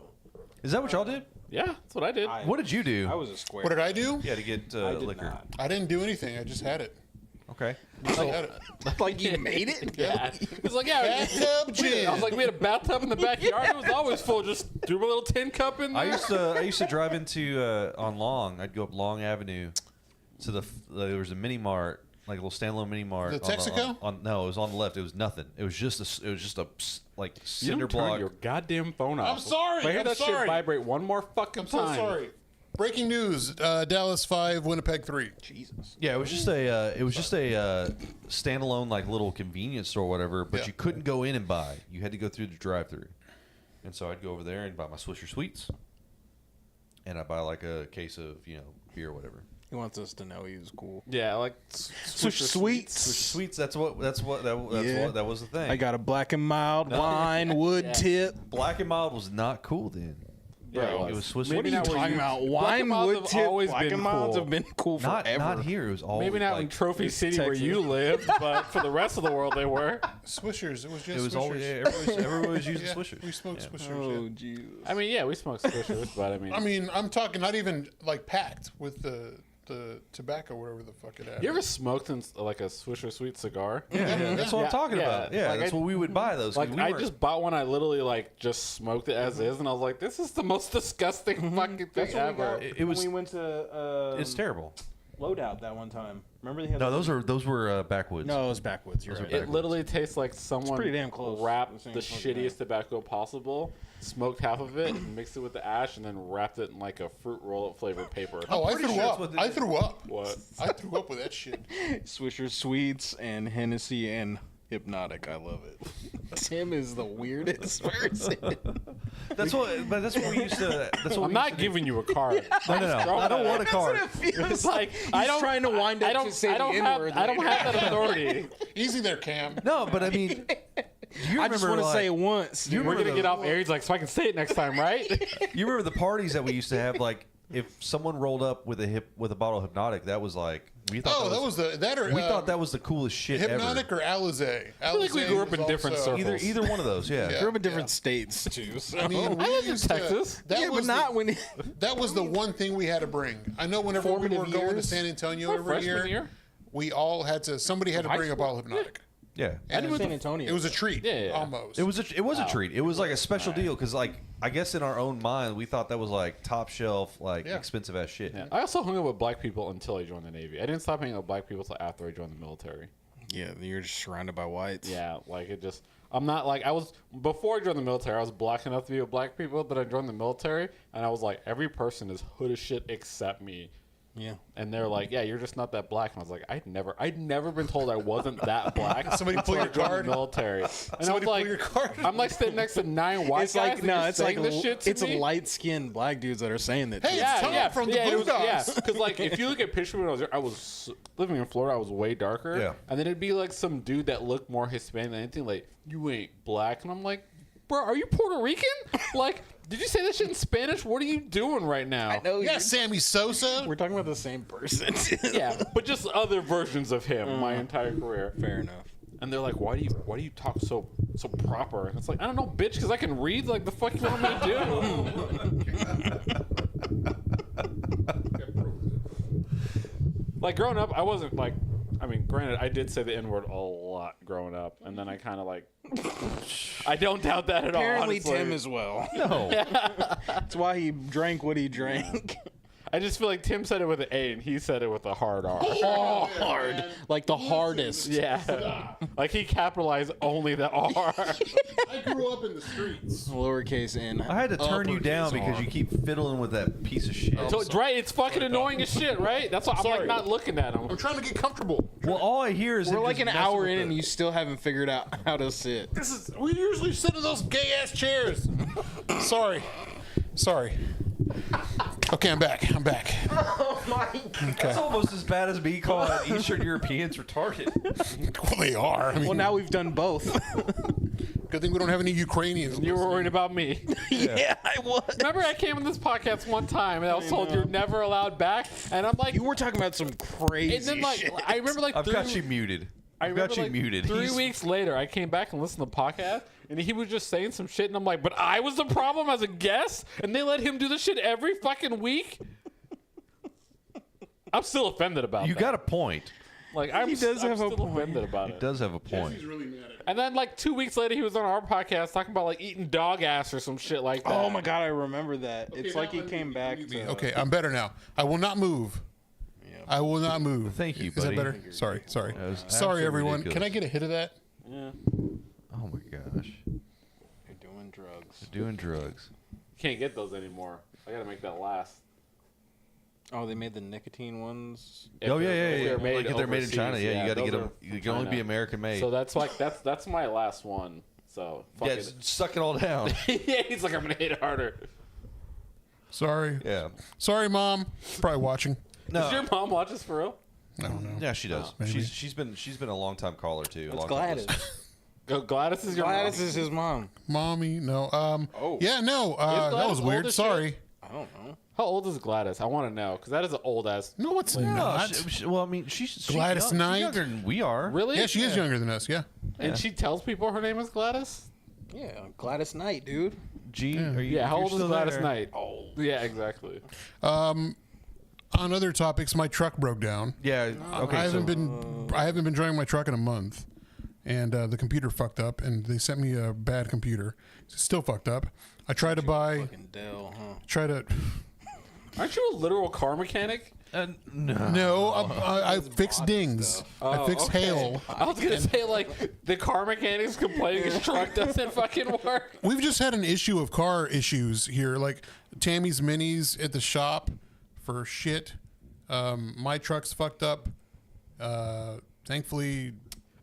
Is that what y'all did? Yeah, that's what I did. What did you do? I was a square. What did I do? Yeah, to get I did liquor. not. I didn't do anything. I just had it. Okay. I had it. Like you made it? Yeah. It's like, yeah, Bathtub gin. I was like, we had a bathtub in the backyard. It was always full. Just threw a little tin cup in there. I used to drive into on Long. I'd go up Long Avenue to there was a mini mart, like a little standalone mini mart. The Texaco? No, it was on the left. It was nothing. It was just a like You cinder don't turn block. your goddamn phone off. I'm sorry, If I hear I'm that sorry. shit vibrate one more fucking I'm so time. sorry. Breaking news: Dallas 5, Winnipeg 3. Jesus. Yeah, it was just a standalone like little convenience store or whatever, but Yeah. you couldn't go in and buy. You had to go through the drive-through. And so I'd go over there and buy my Swisher Sweets. And I'd buy like a case of, beer or whatever. He wants us to know he was cool. Yeah, like Swisher Sweets. Swisher Sweets, that was the thing. I got a black and mild wine wood tip. Black and mild was not cool then. Yeah, It was Swiss. What are you not where talking you- about? Black Wine and Milds wood have tip. always Black been and milds cool. have been cool Not forever. not here. It was always Maybe not like, in Trophy City where Texas. you lived, but for the rest of the world they were. Swishers. It was just it was Swishers. always everybody was using Yeah, Swishers. we smoked Yeah. Swishers. Oh, yeah. Jesus. I mean, yeah, we smoked Swishers, but I mean, I'm talking not even like packed with the tobacco, whatever the fuck it had. you ever smoked in like a Swisher Sweet cigar? Yeah, that's what I'm talking about. Yeah, Like, that's what we would buy those. 'cause Like we I weren't- just bought one. I literally like just smoked it as is, and I was like, "This is the most disgusting fucking thing That's what we ever." got It was- when we went to it's terrible. Loadout that one time. Remember they had No, those were backwoods. No, it was backwoods. You're Those right. are It literally tastes like someone pretty damn close. wrapped The same the fucking shittiest tobacco possible, smoked half of it, and mixed it with the ash, and then wrapped it in like a fruit roll-up flavored paper. Oh, I pretty threw sure that's up. what they I did. threw up. What? I threw up with that shit. Swisher Sweets and Hennessy and Hypnotic. I love it. Tim is the weirdest person. That's what we used to. That's what I'm we not used to giving you a card. do. No. I don't want a card. It's like He's trying to wind up to say the N-word I don't later. have that authority. Easy there, Cam. No, but I mean, you I just remember want to like, say it once. you We're remember gonna get those- off air. He's like, so I can say it next time, right? You remember the parties that we used to have? Like, if someone rolled up with a bottle of Hypnotic, that was like we thought. Oh, that was that or we thought that was the coolest shit Hypnotic ever. or Alizé. feel like we grew up in different circles. Either one of those, yeah. Yeah. Grew up in different states too. So. I mean, we lived in used to- Texas. That yeah, was but not the, when. That was the one thing we had to bring. I know whenever we Formative were going to years? San Antonio My every freshman year? we all had to. Somebody had to High bring a school? bottle of Hypnotic. Yeah. And San Antonio. It was a treat. Yeah. Almost. It was a treat. It was like a special deal because like I guess in our own mind, we thought that was like top shelf, like Yeah. expensive ass shit. Yeah. I also hung out with black people until I joined the Navy. I didn't stop hanging out with black people until after I joined the military. Yeah, you're just surrounded by whites. Yeah, like it just. I'm not like I was before I joined the military. I was black enough to be with black people. Then I joined the military, and I was like, every person is hood as shit except me. Yeah. And they're like, yeah, you're just not that black. And I was like, I'd never been told I wasn't that black. Somebody pull until I your joined card. The military. And I Somebody was like, pull your card. I'm like sitting next to 9 white It's guys. like and no, you're it's like saying this shit to it's me? light-skinned black dudes that are saying that. Hey, to us. it's Tom from the Boondoggles. Yeah, Boondocks. because like if you look at pictures when I was living in Florida, I was way darker. Yeah. And then it'd be like some dude that looked more Hispanic than anything. Like, you ain't black, and I'm like, bro, are you Puerto Rican? Like, did you say that shit in Spanish? What are you doing right now? I know. Yeah, Sammy Sosa. We're talking about the same person. Yeah, but just other versions of him my entire career. Fair enough. And they're like, why do you talk so proper? And it's like, I don't know, bitch, because I can read. Like, the fuck you want me to do? Like, growing up, I wasn't like, I mean, granted, I did say the N-word a lot growing up, and then I kind of like, I don't doubt that at all. Apparently, honestly. Tim as well. No. That's why he drank what he drank. I just feel like Tim said it with an A, and he said it with a hard R. Hard, like the hardest. Yeah, like he capitalized only the R. I grew up in the streets. Lowercase n. I had to turn you down uppercase because R. you keep fiddling with that piece of shit. So, right, it's fucking annoying as shit, right? That's why I'm like Sorry. not looking at him. I'm trying to get comfortable. Well, all I hear is We're him like just an messing hour with in, the- and you still haven't figured out how to sit. We usually sit in those gay ass chairs. Sorry. Okay, I'm back. Oh my god. That's almost as bad as me calling Eastern Europeans retarded. Well, they are. I mean, Well, now we've done both. good thing we don't have any Ukrainians. You were worried about me. Yeah, I was. Remember, I came on this podcast one time and I was told you're never allowed back, and I'm like, You were talking about some crazy and then like shit. I remember like I've got you muted. I've got you muted. 3 He's- weeks later, I came back and listened to the podcast, and he was just saying some shit, and I'm like, but I was the problem as a guest, and they let him do this shit every fucking week. I'm still offended about You that. got a point. Like He does I'm have a still point. offended about He it. does have a point. He's really mad at And then like 2 weeks later, he was on our podcast talking about like eating dog ass or some shit like that. Oh my god, I remember that. It's like he now came back to. Okay, I'm better now. I will not move. I will not move. Thank you, Is buddy. that better? Sorry. was absolutely Sorry, everyone. ridiculous. Can I get a hit of that? Yeah. Oh my gosh. You're doing drugs. Doing drugs. Can't get those anymore. I gotta make that last. Oh, they made the nicotine ones. Oh yeah, yeah, yeah. They're Like made if they're made in overseas, China. Yeah, you got to those get them. are You can only be China. American made. So that's like that's my last one. So fuck yeah, it. just suck it all down. Yeah, he's like, I'm gonna hit it harder. Sorry. Yeah. Sorry, Mom. Probably watching. No. Does your mom watch this for real? I don't know. Yeah, she does. maybe. She's been a long time caller too. a It's long time Gladys. listener. Gladys is your Gladys mom. is his mom. Mommy, no. Oh. Yeah, no. That Gladys was old weird. as Sorry. I don't know. How old is Gladys? I want to know because that is an old ass. No, it's No, not. well, I mean, she's Gladys she's Knight? younger than we are. Really? Yeah, she is younger than us. Yeah. And she tells people her name is Gladys. Yeah, Gladys Knight, dude. G, are you? Yeah. How you're old is still Gladys there? Knight? Oh. Yeah, exactly. On other topics, my truck broke down. Yeah. Okay. I haven't so, been driving my truck in a month, and the computer fucked up, and they sent me a bad computer. It's still fucked up. I tried to buy. Fucking Dell, huh? Try to. Aren't you a literal car mechanic? no. No, I fixed dings. I fixed okay. hail. I was gonna say like the car mechanic's complaining his truck doesn't fucking work. We've just had an issue of car issues here, like Tammy's Minis at the shop for shit. My truck's fucked up. Thankfully,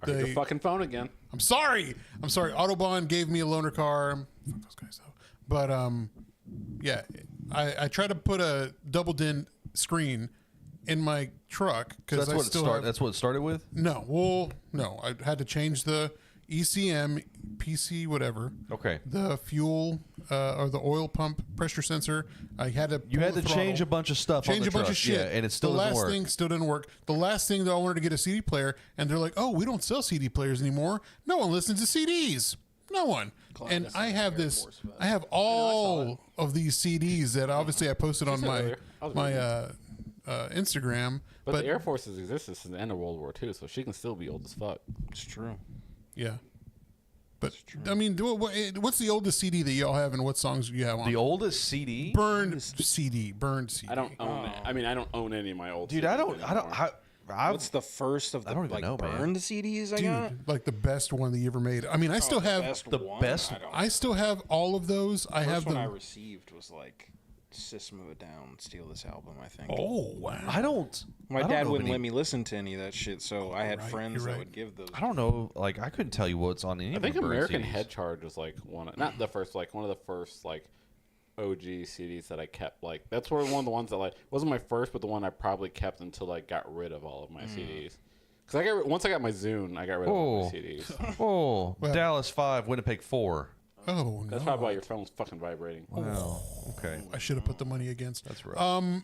Your fucking phone again. I'm sorry. Autobahn gave me a loaner car. Fuck those guys though. But yeah, I tried to put a double din screen in my truck So because that's I what it still started. have, That's what it started with. no. Well, no. I had to change the ECM, PC, whatever. Okay. The fuel or the oil pump pressure sensor. I had to. You pull had the to change a throttle, bunch of stuff. change on the a bunch truck. of shit. Yeah, and it still the doesn't last work. thing still didn't work. The last thing that I wanted to get a CD player, and they're like, "Oh, we don't sell CD players anymore. No one listens to CDs. No one." And I have this. I have all of these CDs that obviously I posted on my earlier. I was Instagram. But the Air Force has existed since the end of World War II, so she can still be old as fuck. It's true. Yeah. But I mean, what's the oldest CD that y'all have, and what songs do you have on? The oldest CD? burned CD. I don't own it. I mean, I don't own any of my old. Dude, CDs I don't. anymore. What's the first of the don't even like know, man. burned CDs I got? Dude, like the best one that you ever made. I mean, I still have. the best- I still have all of those. I have First one I them. received was like System of a Down, Steal This Album, I think. Oh wow! I don't. My I don't dad know wouldn't any- let me listen to any of that shit, so I had right, friends you're that right. would give those. I don't know. Like, I couldn't tell you what's on any I of think my burned American CDs. Head Charge was like not the first, like one of the first like OG CDs that I kept. Like that's one of the ones that like wasn't my first, but the one I probably kept until I got rid of all of my CDs. Because once I got my Zune, I got rid of all my CDs. Oh, Dallas 5, Winnipeg 4. Oh no! That's probably why your phone's fucking vibrating. Wow. Okay. I should have put the money against. That's right.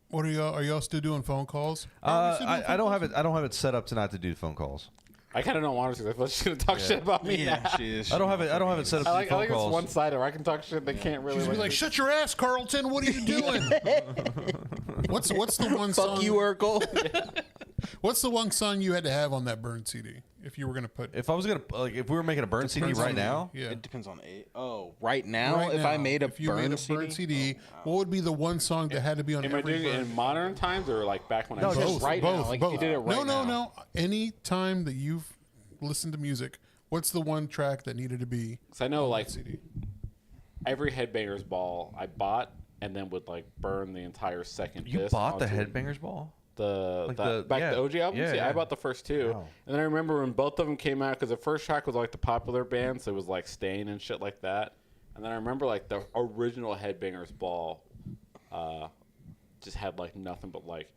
What are y'all? Are y'all still doing phone calls? I don't have it. I don't have it set up to not to do phone calls. I kind of don't want to. I'm just gonna talk shit about me. Yeah, now. she is. I don't have it. I don't have it set up to I do like phone it's calls. one sided where I can talk shit. They can't really. She's gonna be like, "Shut your ass, Carlton! What are you doing?" What's the one song? Fuck you, Urkel. What's the one song you had to have on that burned CD? If you were gonna put, If I was gonna if we were making a burn CD Depends right on- now, yeah. It depends on right now. Right if I now, made a if you burn made a CD, burned CD, what would be the one song that had to be on Am I every doing it burn? in modern times or like back when I No, was just right now, like if you did it right no, now. Any time that you've listened to music, what's the one track that needed to be? Because I know like CD. every Headbangers Ball I bought and then would like burn the entire second. you disc bought the onto Headbangers Ball. the yeah. OG albums. Yeah, Yeah, yeah. I bought the first two, Wow. and then I remember when both of them came out because the first track was like the popular band, so it was like Stain and shit like that. And then I remember like the original Headbangers Ball, just had like nothing but like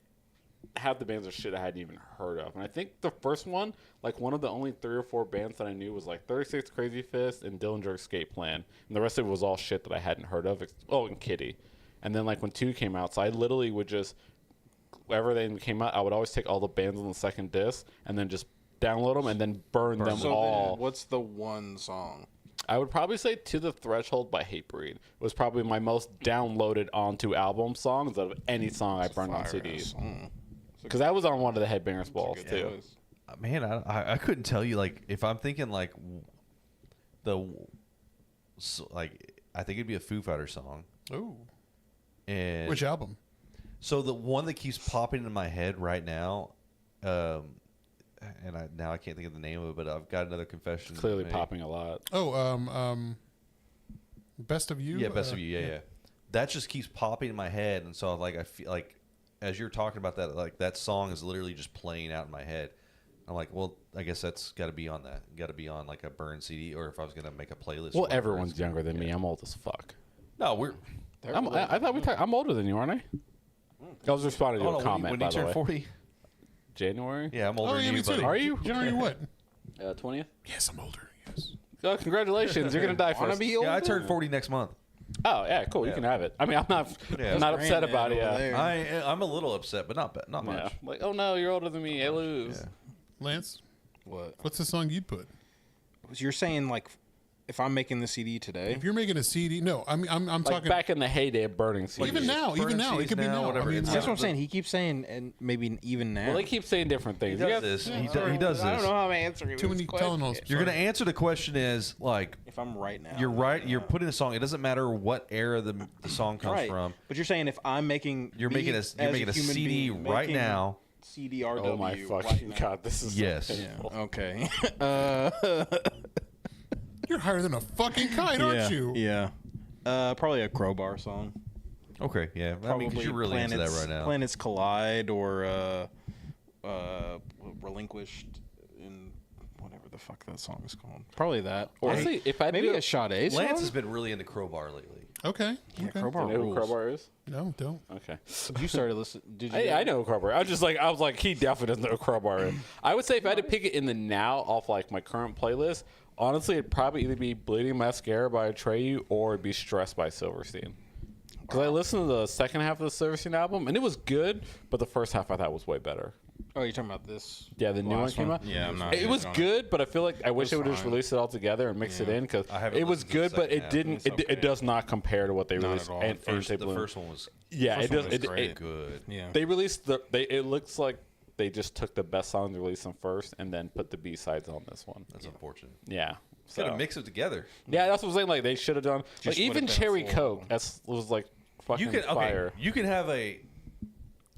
half the bands of shit I hadn't even heard of. And I think the first one, like one of the only 3 or 4 bands that I knew was like 36 Crazy Fist and Dillinger Escape Plan, and the rest of it was all shit that I hadn't heard of. Oh, and Kitty. And then like when 2 came out, so I literally would just whenever they came out, I would always take all the bands on the second disc and then just download them and then burn them So all. then what's the one song? I would probably say To the Threshold by Hatebreed was probably my most downloaded onto album songs of any song I burned on CDs. Because that was on one of the Headbangers Balls too. Man, I couldn't tell you like if I'm thinking like I think it'd be a Foo Fighters song. Oh, And which album? So the one that keeps popping in my head right now, and I can't think of the name of it, but I've got another confession. Clearly to make. popping a lot. Oh, Best of You. Yeah, Best of You. Yeah. That just keeps popping in my head, and so like I feel like as you're talking about that, like that song is literally just playing out in my head. I'm like, well, I guess that's got to be on that. Got to be on like a burn CD, or if I was gonna make a playlist. Well, for a burn everyone's CD. younger than me. I'm old as fuck. No, we're. I thought we talked. I'm older than you, aren't I? I was responding to Oh, a no, comment. when by you the turn way. 40. January. Yeah, I'm older Oh, than yeah, you, me too. buddy. Are you? January what? 20th. Yes, I'm older. Yes. Oh, congratulations! You're gonna die first. Yeah, I turn 40 next month. Oh yeah, cool. You can have it. I mean, I'm not Yeah. not upset about it. Over Yeah. there. I'm a little upset, but not Yeah. much. Like, oh no, you're older than me. I lose. Yeah. Lance, What? what's the song you'd put? You're saying like if I'm making the CD today? If you're making a CD, no, I'm Like talking back in the heyday of burning CDs. even now, Burn it could be CDs now, now. whatever. I mean, It's That's what I'm saying. He keeps saying, and maybe even now. Well, they keep saying different things. He You does guys- this. He does I don't this. know how I'm answering too this many question. Tylenols. You're going to answer the question is like If I'm right now. you're right. You're putting a song. It doesn't matter what era the song comes right. from. But you're saying if I'm making You're me making a as human CD being right making now. CDRW. Oh my right fucking now. god, this is so Yes. painful. Okay. You're higher than a fucking kite, aren't you? Yeah. Probably a Crowbar song. Okay, yeah. I mean, Probably because you're really into that right now. Planets Collide or Relinquished in whatever the fuck that song is called. Probably that. Or Honestly, if I maybe do- a Sade song. Lance has been really into Crowbar lately. Okay. Yeah, okay. Crowbar You know who rules. Crowbar is? No, don't. Okay. You started listening. Did you? I know who Crowbar. I was like, he definitely doesn't know who Crowbar is. I would say if I had to pick it in the now off like my current playlist, honestly, it'd probably either be Bleeding Mascara by Atreyu or it'd be Stressed by Silverstein. Because I listened to the second half of the Silverstein album and it was good, but the first half I thought was way better. Oh, you're talking about this? Yeah, the new one last came out. Yeah, I'm not. It was on it. good, but I feel like I wish they would just fine. release it all together and mix it in because I haven't it was listened to the good, but second it half. didn't. It's It okay. does not compare to what they Not released. at all. And The Bloom. first one was Yeah, it First one does. was great. good. Yeah. They released the. It looks like they just took the best songs and released them first, and then put the B sides on this one. That's unfortunate. Yeah, Gotta mix it together. Yeah, that's what I'm saying. Like they should have done. Just Like even would've been a Cherry full Coke, album. that's was like fucking You can fire. okay. You can have a.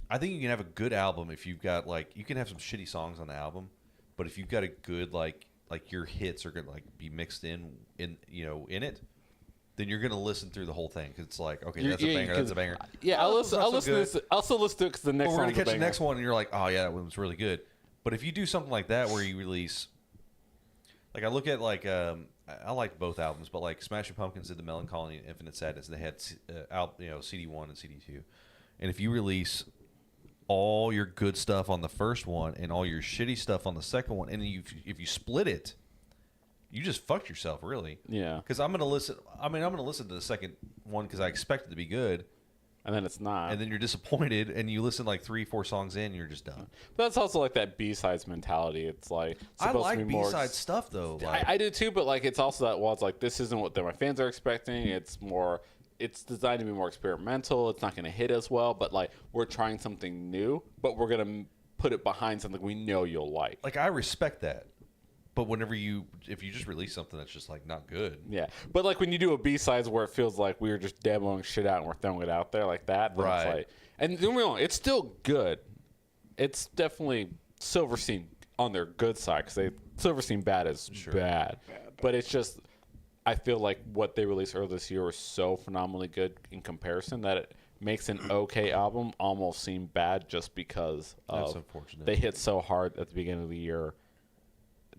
I think you can have a good album if you've got like you can have some shitty songs on the album, but if you've got a good like your hits are gonna like be mixed in you know in it, then you're gonna listen through the whole thing because it's like okay that's a banger, that's a banger. Yeah, Oh, I'll this is listen. not I'll so listen. To good. this, I'll still listen to it because the next Well, we're one's gonna catch a the banger. next one and you're like oh yeah that one was really good, but if you do something like that where you release, like I look at like I liked both albums, but like Smashing Pumpkins did the Melancholy and Infinite Sadness, and they had CD1 and CD2, and if you release all your good stuff on the first one and all your shitty stuff on the second one, and if you split it, you just fucked yourself, really. Yeah, Because I'm gonna listen. I mean, I'm gonna listen to the second one because I expect it to be good, and then it's not. and then you're disappointed, and you listen like 3-4 songs in, and you're just done. But that's also like that B-sides mentality. It's like I supposed to like be more B-side stuff though. Like, I do too, but like it's also that it's like this isn't what my fans are expecting. It's more. It's designed to be more experimental. It's not going to hit as well, but like we're trying something new, but we're going to put it behind something we know you'll like. like I respect that, but if you just release something that's just like not good, Yeah, but like when you do a B-sides where it feels like we were just demoing shit out and we're throwing it out there like that, then Right. It's like, and don't get me wrong, it's still good. It's definitely Silverstein on their good side because Silverstein bad is bad, but it's just I feel like what they released earlier this year was so phenomenally good in comparison that it makes an okay album almost seem bad just because That's unfortunate. they hit so hard at the beginning of the year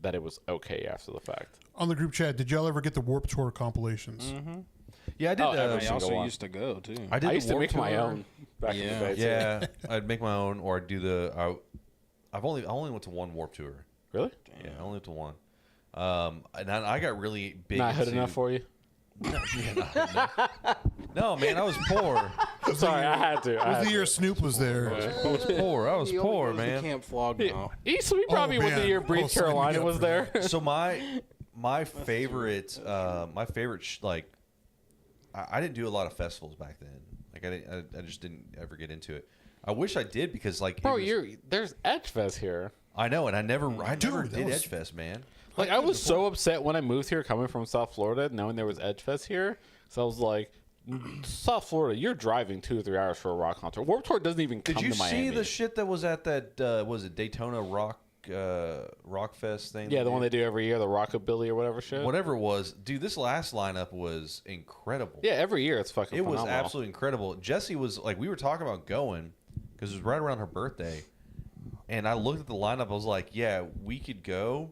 that it was okay after the fact. On the group chat, did y'all ever get the Warped Tour compilations? yeah, I did. every I single also one. used to go too. I did. I the used to Warped make my Tour. own back in the Yeah. day. too. Yeah, I'd make my own, or I'd do the. I only went to one Warp Tour. Really? Yeah, I only went to one. And I got really big. Not hood into- enough for you? No, man, I was poor. Sorry, I had to. It was the year Snoop was there. I was poor. I was He only poor, goes to man. Camp Flog now. So we probably went the man. year Breathe Oh, sign me Carolina up was for there. So my favorite like I didn't do a lot of festivals back then. Like I just didn't ever get into it. I wish I did because like Bro, it was- there's Edgefest here. I know, and I never that did was- Edgefest, man. Like I was so upset when I moved here, coming from South Florida, knowing there was Edgefest here. So I was like, South Florida, you're driving 2 or 3 hours for a rock concert. Warped Tour doesn't even come Did you to Miami. see the shit that was at that was it Daytona Rock Fest thing? Yeah, the one they do every year, the Rockabilly or whatever shit. whatever it was, dude. This last lineup was incredible. Yeah, every year it's fucking. It was phenomenal. absolutely incredible. Jessie was like, we were talking about going because it was right around her birthday, and I looked at the lineup. I was like, yeah, we could go,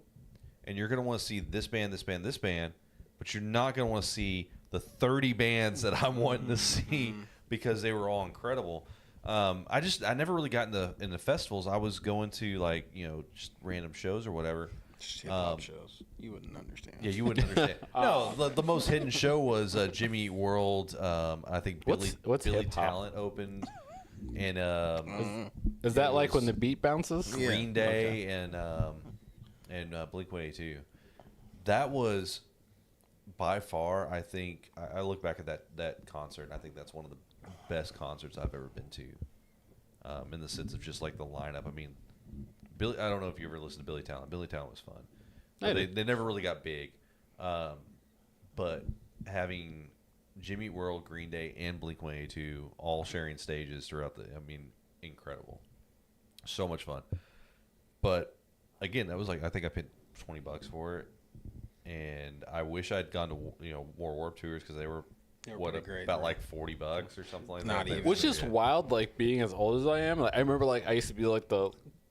and you're gonna want to see this band, this band, this band, but you're not gonna want to see the 30 bands that I'm wanting to see because they were all incredible. I never really got in the festivals. I was going to like just random shows or whatever. Just hip-hop shows. You wouldn't understand. Yeah, you wouldn't understand. No, the most hidden show was Jimmy Eat World. I think What's Billy hip-hop? Talent opened, and Is that like when the beat bounces? Green Day and Blink-182. That was by far, I think. I look back at that concert, and I think that's one of the best concerts I've ever been to. In the sense of just like the lineup. I mean, Billy. I don't know if you ever listened to Billy Talent. Billy Talent was fun. I They did. never really got big, but having Jimmy Eat World, Green Day, and Blink-182 all sharing stages throughout incredible. So much fun. But again, that was like I think I paid $20 for it, and I wish I'd gone to more Warped Tours because they were pretty great, about right? like $40 or something like Not that. even. Which is wild, like being as old as I am. Like, I remember, like I used to be like the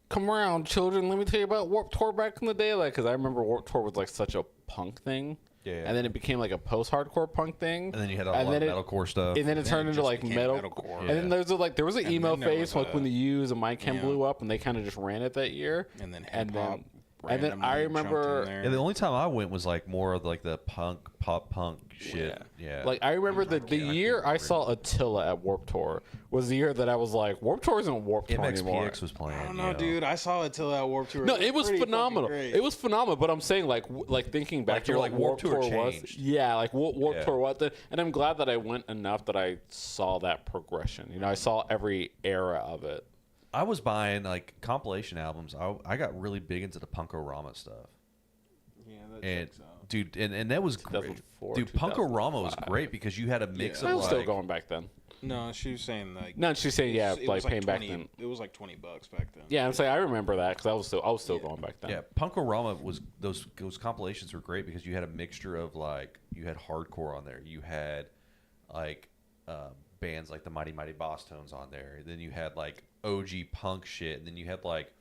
"Come around, children, let me tell you about Warped Tour" back in the day. Like, because I remember Warped Tour was like such a punk thing. Yeah. And then it became like a post-hardcore punk thing. And then you had a lot of metalcore stuff. And then it turned it into just like became metal. metalcore. And then there was an And emo then there phase, was like when the Used and My Chem yeah. blew up, and they kind of just ran it that year. And then and hip-hop then I randomly jumped remember in there. Yeah, the only time I went was like more of like the pop punk shit. Yeah. Like I remember the year I saw Attila at Warped Tour was the year that I was like, Warped Tour isn't Warped Tour anymore. MXPX was playing. I don't know, dude. I saw it till that Warped Tour. No, it was pretty fucking phenomenal. great. It was phenomenal. But I'm saying, like thinking back Like, to you're what like, Warped Tour was. changed. Yeah, like Warped Yeah. Tour was. And I'm glad that I went enough that I saw that progression. I saw every era of it. I was buying like compilation albums. I got really big into the Punkorama stuff. Yeah, that And checks out. dude, and that was great. 2004, Dude, Punkorama was 2005. great because you had a mix I of was still like, going back then. No, she was saying like. No, she's saying yeah, it like was paying back 20 then. It was like $20 back then. Yeah, I'm saying I remember that because I was still going back then. yeah, Punkorama was those compilations were great because you had a mixture of like you had hardcore on there, you had like bands like the Mighty Mighty Boss Tones on there, then you had like OG punk shit, and then you had like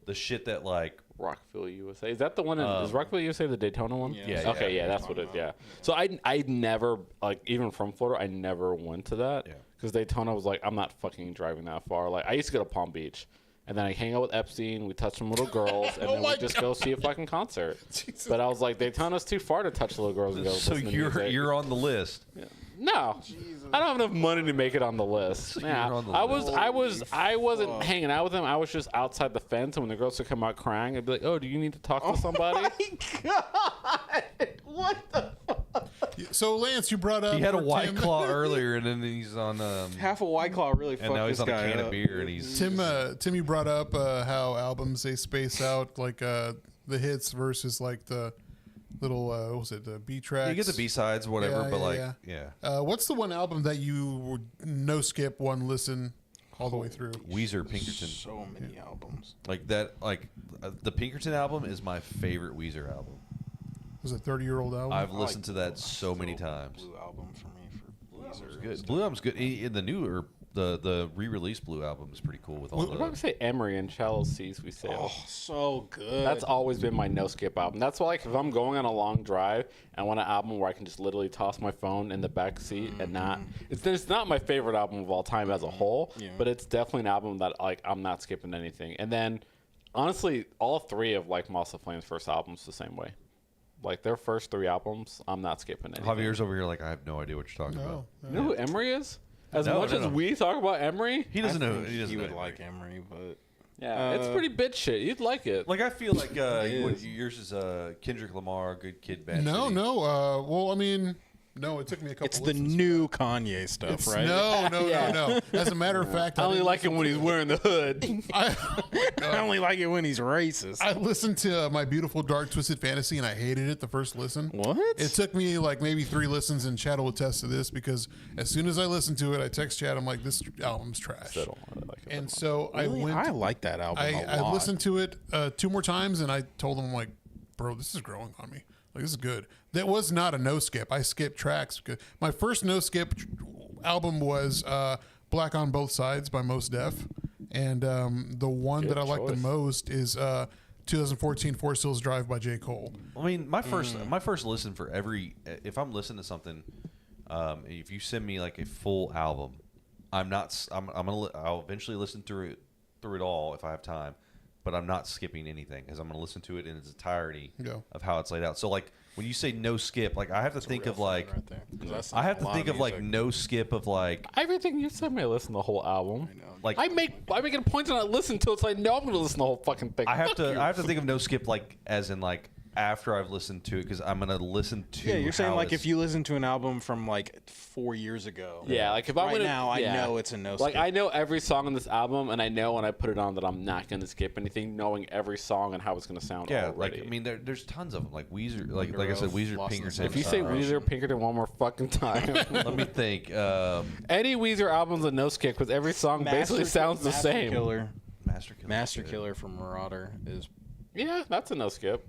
the shit that like Rockville, USA. Is that the one? Is Rockville, USA the Daytona one? Yeah. Yeah, Okay, yeah, that's what it is. Yeah. So I never like even from Florida, I never went to that. Yeah. Because Daytona was like, I'm not fucking driving that far. Like I used to go to Palm Beach, and then I hang out with Epstein. We touch some little girls, and then we just go see a fucking concert. But I was like, Daytona's too far to touch little girls and go. so listen to music. you're on the list. No, I don't have enough money to make it on the list. You're Yeah, on the I wasn't hanging out with them. I was just outside the fence, and when the girls would come out crying, I'd be like, "Oh, do you need to talk to somebody?" What the fuck? So Lance, you brought up He had a or White Tim- Claw earlier, and then he's on Half a White Claw really fucked and now he's this on a guy can up. of beer, and he's Tim, you brought up how albums they space out like the hits versus like the little what was it the B tracks? you get the B sides, whatever. Yeah, but yeah, like, yeah. What's the one album that you would no skip one listen all the way through? Weezer, Pinkerton, So many albums. like that. Like the Pinkerton album is my favorite Weezer album. Was it 30-year-old album? I've listened to that so many times. Blue album for me for Weezer. Good. Blue album's good. In the new or the re-released Blue album is pretty cool with all What about we the. say Emery and Shallow Seas We Sail? Oh, so good. That's always been my no skip album. That's why, like, if I'm going on a long drive and I want an album where I can just literally toss my phone in the back seat and not. It's not my favorite album of all time as a whole, but it's definitely an album that like I'm not skipping anything. And then, honestly, all three of like Moss of Flame's first albums the same way. Like their first three albums, I'm not skipping anything. Javier's over here like I have no idea what you're talking about. You know who Emery is? As No, much no, as no. we talk about Emery, He doesn't know. think He doesn't you know would Emery. like Emery, but yeah, it's pretty bitch shit. You'd like it. Like I feel like is. yours is Kendrick Lamar, Good Kid, Bad no, City. no. Well, I mean, no. It took me a couple. it's the listens. new Kanye stuff, It's- right? No. As a matter of fact, I only didn't like it when he's wearing the hood. I only like it when he's racist. I listened to My Beautiful Dark Twisted Fantasy and I hated it the first listen. What? It took me like maybe 3 listens, and Chad will attest to this because as soon as I listened to it, I text Chad. I'm like, this album's trash. I don't really like it. And so Really? I went. I like that album a I lot. listened to it 2 more times, and I told him, I'm like, bro, this is growing on me. Like, this is good. That was not a no skip. I skipped tracks. My first no skip album was Black on Both Sides by Mos Def. And the one Good that I like the choice. most is 2014 Forest Hills Drive by J. Cole. I mean, my first listen for every if I'm listening to something, if you send me like a full album, I'm gonna I'll eventually listen through it all if I have time, but I'm not skipping anything because I'm gonna listen to it in its entirety Yeah. of how it's laid out. So like when you say no skip, like I have to think of like right there. 'Cause that's I have a to lot think of like music. no skip of like Everything you said, me listen to the whole album. like I make it a point to not listen to it, so I know I'm going to listen to the whole fucking thing. I have Fuck to you. I have to think of no skip like as in like after I've listened to it because I'm gonna listen to. Yeah, you're saying how like it's- if you listen to an album from like 4 years ago. Yeah, like if I'm right gonna, now, yeah. I know it's a no. Like skip. I know every song on this album, and I know when I put it on that I'm not going to skip anything, knowing every song and how it's going to sound. Yeah, already. like I mean, there's tons of them. Like Weezer, like I said, Grove, Weezer, Lost in Pinkerton. if you say Weezer, Pinkerton one more fucking time, let me think. any Weezer album's a no skip because every song basically sounds the same. Master Killer from Marauder is Yeah, that's a no skip.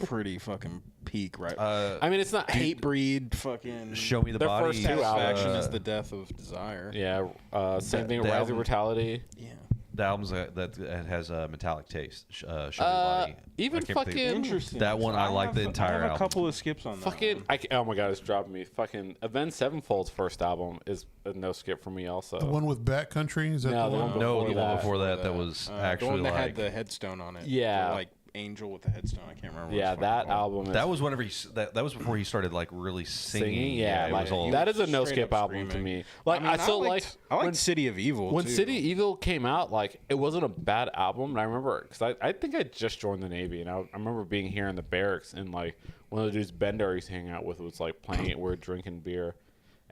pretty fucking peak, right? I mean, it's not Hate Breed, fucking Show me the Their body. first two Satisfaction albums. is the death of desire. Yeah, same thing. the Rise album- of Brutality. Yeah. The albums that has a metallic taste. Show me the body. Even I can't think- fucking Interesting. That one I like the have- entire I have album. a couple of skips on that. fucking. Oh my god, it's dropping me. Fucking Avenged Sevenfold's first album is a no skip for me. Also, The one with Bat Country? Is that No, the the one? one No, the before one that. before that was the actually one that like had the headstone on it. Yeah. The, like angel with the headstone. I can't remember. What yeah, it's that fucking called. album. Is that was whenever that was before he started like really singing. Yeah, it like was all, that is a no straight skip up album to screaming. me. Like I I liked when City of Evil. when too. City Evil came out, like it wasn't a bad album. And I remember because I think I just joined the Navy, and I remember being here in the barracks, and like one of the dudes Bender I used to hang out with was like playing it. We're drinking beer,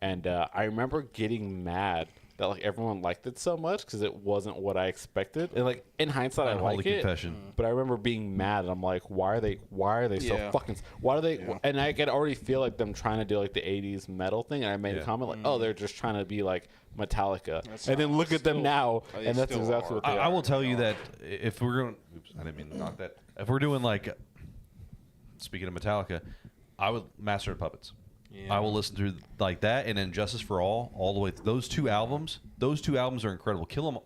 and I remember getting mad that like everyone liked it so much because it wasn't what I expected. And like in hindsight, I Unholy like it. confession. But I remember being mad. And I'm like, why are they so Yeah. fucking? Why do they? And I could already feel like them trying to do like the '80s metal thing. And I made a comment like, oh, they're just trying to be like Metallica. And then look at them now, and that's still exactly are. what they are. I will tell you that if we're going, oops, I didn't mean to knock that. If we're doing like, speaking of Metallica, I would Master of Puppets. Yeah. I will listen through like that, and then Justice for All the way. Those two albums are incredible. Kill 'Em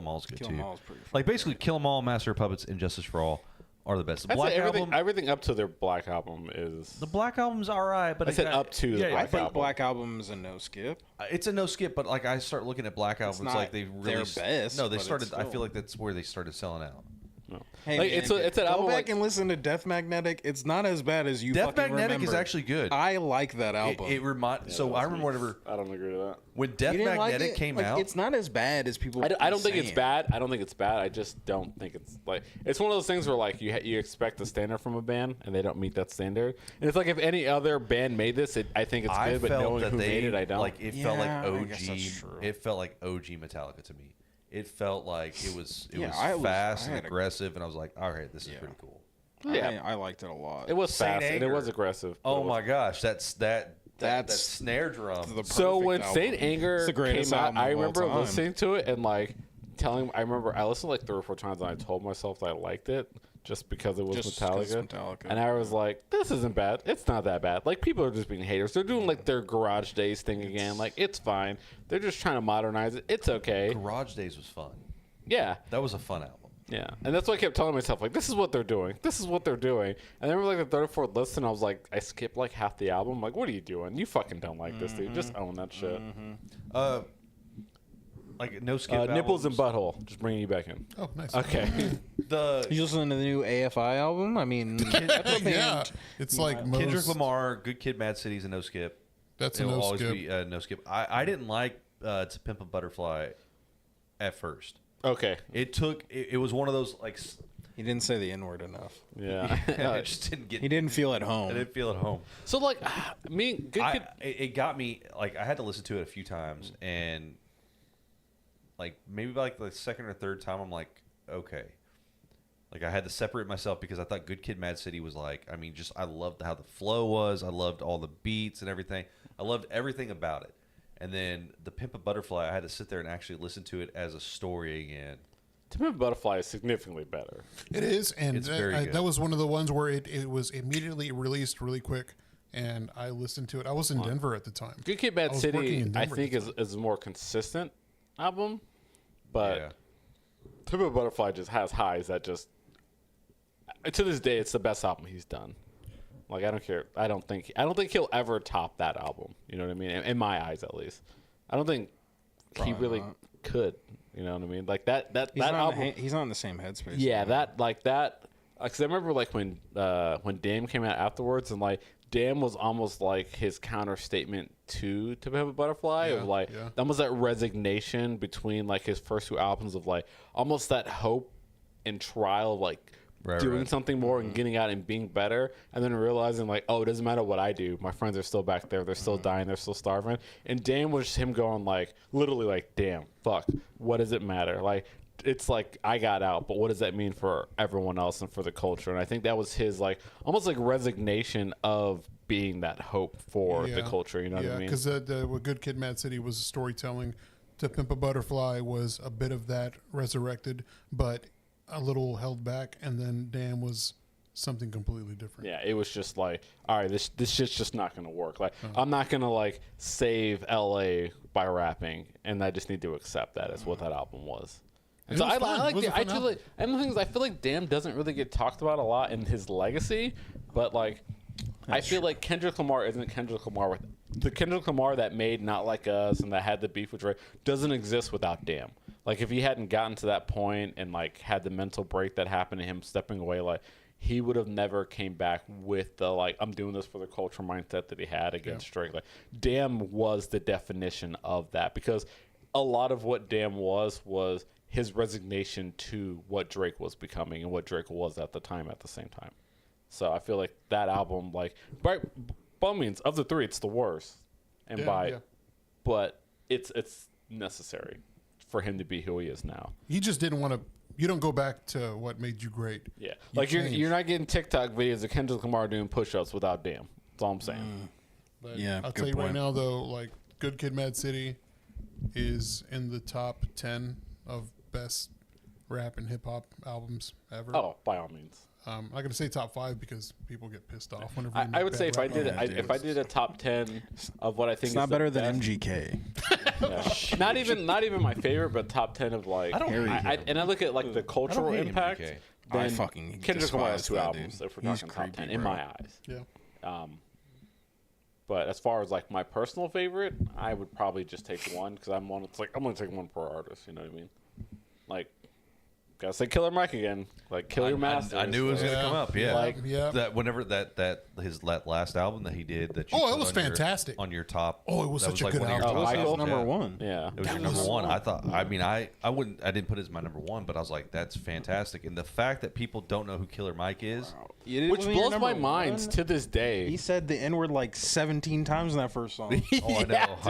All is good Kill too. 'Em All is pretty Like basically, Kill 'Em All, Master of Puppets, and Justice for All are the best. The I'd Black say album, everything up to their Black album is. the Black album's all right, but I said up to the I Black think album. Black Album's a no skip. It's a no skip. But like I start looking at Black albums, not like they really their best, No, they but started. it's I still- fan that's where they started selling out. Hey, Like, man, it's an go album back like- and listen to Death Magnetic. It's not as bad as you Death fucking Magnetic is remember. actually good. I like that album. It remind. So I remember whenever I don't agree with that. when Death You didn't like Magnetic it? came Like, out. it's not as bad as people. I don't think saying. it's bad. I don't think it's bad. I just don't think it's like it's one of those things where like you expect a standard from a band and they don't meet that standard. And it's like if any other band made this, I think it's I good. But felt knowing that who they made it, I don't. like. It felt like Yeah, I guess that's OG. true. It felt like OG Metallica to me. It felt like it was I fast and had a- aggressive, and I was like, all right, this is pretty cool. Yeah. I liked it a lot. It was Saint fast and it was Anger. aggressive. but Oh it was- my gosh, that That's snare drum. the So perfect when album. Saint Anger It's the greatest came out, album I of all remember time. listening to it and like telling. I remember I listened like 3 or 4 times and I told myself that I liked it just because it was Just 'cause Metallica. it's Metallica. And I was like, this isn't bad. It's not that bad. Like people are just being haters. They're doing like their Garage Days thing again. Like it's fine. They're just trying to modernize it. It's okay. Garage Days was fun. Yeah. That was a fun album. Yeah, and that's what I kept telling myself, like, this is what they're doing. This is what they're doing. And I remember, like, the third or fourth listen, I was like, I skipped, like, half the album. I'm like, what are you doing? You fucking don't like this, dude. Just own that shit. Like no skip. Nipples and albums. butthole. Just bringing you back in. Oh, nice. Okay. The You listen to the new AFI album? I mean, that's a Yeah, band. it's like Kendrick most. Lamar, Good Kid, Mad City's a no skip. That's a It'll no always skip. be no skip. I didn't like To Pimp a Butterfly at first. Okay. It was one of those like He didn't say the N word enough. Yeah. I just didn't get. He didn't feel at I home. didn't feel at home. So, like, me, good kid. It got me like I had to listen to it a few times, and like maybe by like the second or third time, I'm like, okay. Like I had to separate myself because I thought Good Kid, Mad City was like, I mean, just I loved how the flow was. I loved all the beats and everything. I loved everything about it. And then the Pimp a Butterfly, I had to sit there and actually listen to it as a story again. To Pimp a Butterfly is significantly better. It is, and It's very good. that was one of the ones where it was immediately released really quick, and I listened to it. I was in Denver at the time. Good Kid, Mad I was working City, in I Denver think, at the is a more consistent album. But Yeah. To Pimp a Butterfly just has highs that just. To this day, it's the best album he's done. Like I don't care. I don't think he'll ever top that album. You know what I mean? In my eyes, at least. I don't think he really not. could. You know what I mean? Like that He's, that not album. he's not in the same headspace. Yeah, that. Because I remember like when Damn came out afterwards, and like Damn was almost like his counter statement to Pimp a Butterfly Yeah, of like yeah. almost that resignation between like his first 2 albums of like almost that hope and trial of like Right, doing right. something more and getting out and being better, and then realizing like, oh, it doesn't matter what I do, my friends are still back there, they're still dying, they're still starving. And Damn was just him going like literally like, damn, fuck, what does it matter? Like it's like I got out, but what does that mean for everyone else and for the culture? And I think that was his like almost like resignation of being that hope for the culture. You know what I mean? because what Good Kid, Mad City was storytelling. To Pimp a Butterfly was a bit of that resurrected, but a little held back, and then Damn was something completely different. Yeah, it was just like, all right, this shit's just not gonna work. Like, I'm not gonna like save LA by rapping, and I just need to accept that as what that album was. And It so was I fun. like It was the, a I fun feel album. like, and the thing is, I feel like Damn doesn't really get talked about a lot in his legacy, but like, I feel like Kendrick Lamar isn't Kendrick Lamar with the Kendrick Lamar that made Not Like Us and that had the beef with Drake doesn't exist without Damn. Like if he hadn't gotten to that point and like had the mental break that happened to him stepping away, like he would have never came back with the like I'm doing this for the culture mindset that he had against Drake. Like Damn was the definition of that because a lot of what Damn was his resignation to what Drake was becoming and what Drake was at the time at the same time. So I feel like that album, like by means of the 3, it's the worst, and Yeah, yeah. but it's necessary for him to be who he is now. You just didn't want to. You don't go back to what made you great. Yeah, like you're changed. not getting TikTok videos of Kendrick Lamar doing push-ups without damn. That's all I'm saying. But Yeah, I'll good tell you right point. now, though, like Good Kid, Mad City is in the top 10 of best rap and hip hop albums ever. Oh, by all means. I'm not gonna say top 5 because people get pissed off whenever. I we make would bad say if I rap did albums. if I did a top 10 of what I think It's is not the better than best- MGK. Yeah. not even my favorite, but top 10 of like. I don't hate him. and I look at like the cultural hate impact. MGK. I Then fucking Kendrick Lamar has despise 2 that albums. dude. If we're He's talking top 10 creepy, in bro. my eyes. Yeah. But as far as like my personal favorite, I would probably just take one because I'm gonna take one per artist. You know what I mean? Like, gotta say Killer Mike again. Like, kill your masters. I knew it was Like, gonna come up. Yeah, Like, yeah. That whenever that his last album that he did that. You Oh, it put was on your- fantastic. on your top. Oh, it was that such a like good one of your album. top Michael? albums, Number yeah. one. Yeah. It was your That number was- one. I thought. I mean, I didn't put it as my number one, but I was like, that's fantastic. And the fact that people don't know who Killer Mike is, Which blows my mind to this day. He said the N word like 17 times in that first song. oh, I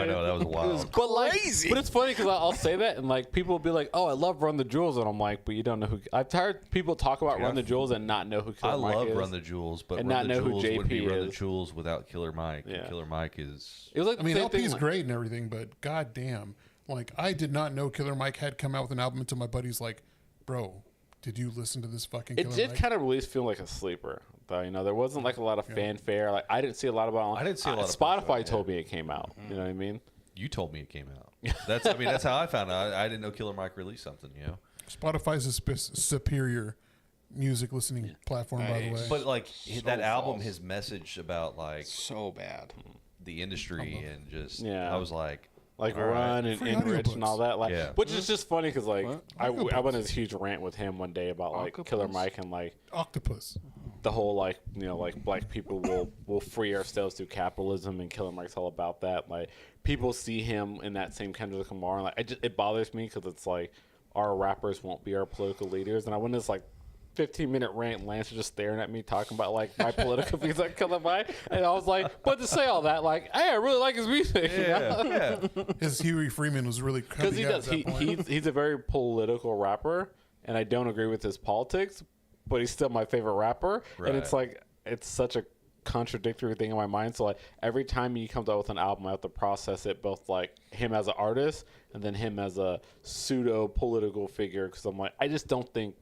know, that was wild. But like, crazy. but it's funny because I'll say that and like people will be like, "Oh, I love Run the Jewels," and I'm like, "But you don't know who." I've heard people talk about Run the Jewels and not know who Killer I Mike love is. Run the Jewels, but and Run not the know who Jewels wouldn't be JP Run the is. Jewels without Killer Mike. And Yeah. Killer Mike is. It was like I mean, the same LP's thing, like- great and everything, but goddamn, like I did not know Killer Mike had come out with an album until my buddy's like, "Bro, did you listen to this fucking?" It Killer did Mike? kind of really feel like a sleeper, though. You know, there wasn't like a lot of fanfare. Like I didn't see a lot about. I didn't see a lot of Spotify pushback, told me it came out. You know what I mean? You told me it came out. That's how I found out. I didn't know Killer Mike released something. You know. Spotify's a superior music listening platform, by the way. But like that album, false. his message about like So bad. the industry and just Yeah. I was like, Like all right. Run and Free Enrich and audiobooks. all that. Like, Yeah. which is just funny because like I went on Audiobooks. this huge rant with him one day about like Killer Octopus. Mike and like Octopus. the whole like like black people will free ourselves through capitalism and Killer Mike's all about that. Like people see him in that same Kendrick Lamar. And, like it bothers me because it's like our rappers won't be our political leaders. And I went this like 15-minute rant. And Lance was just staring at me talking about like my political views on Killer Mike, and I was like, but to say all that, like, hey, I really like his music. you know? yeah, yeah. His Huey Freeman was really Because he does. He's a very political rapper, and I don't agree with his politics, but he's still my favorite rapper. And it's Right. like it's such a contradictory thing in my mind. So like every time he comes out with an album, I have to process it both like him as an artist and then him as a pseudo political figure. Because I'm like, I just don't think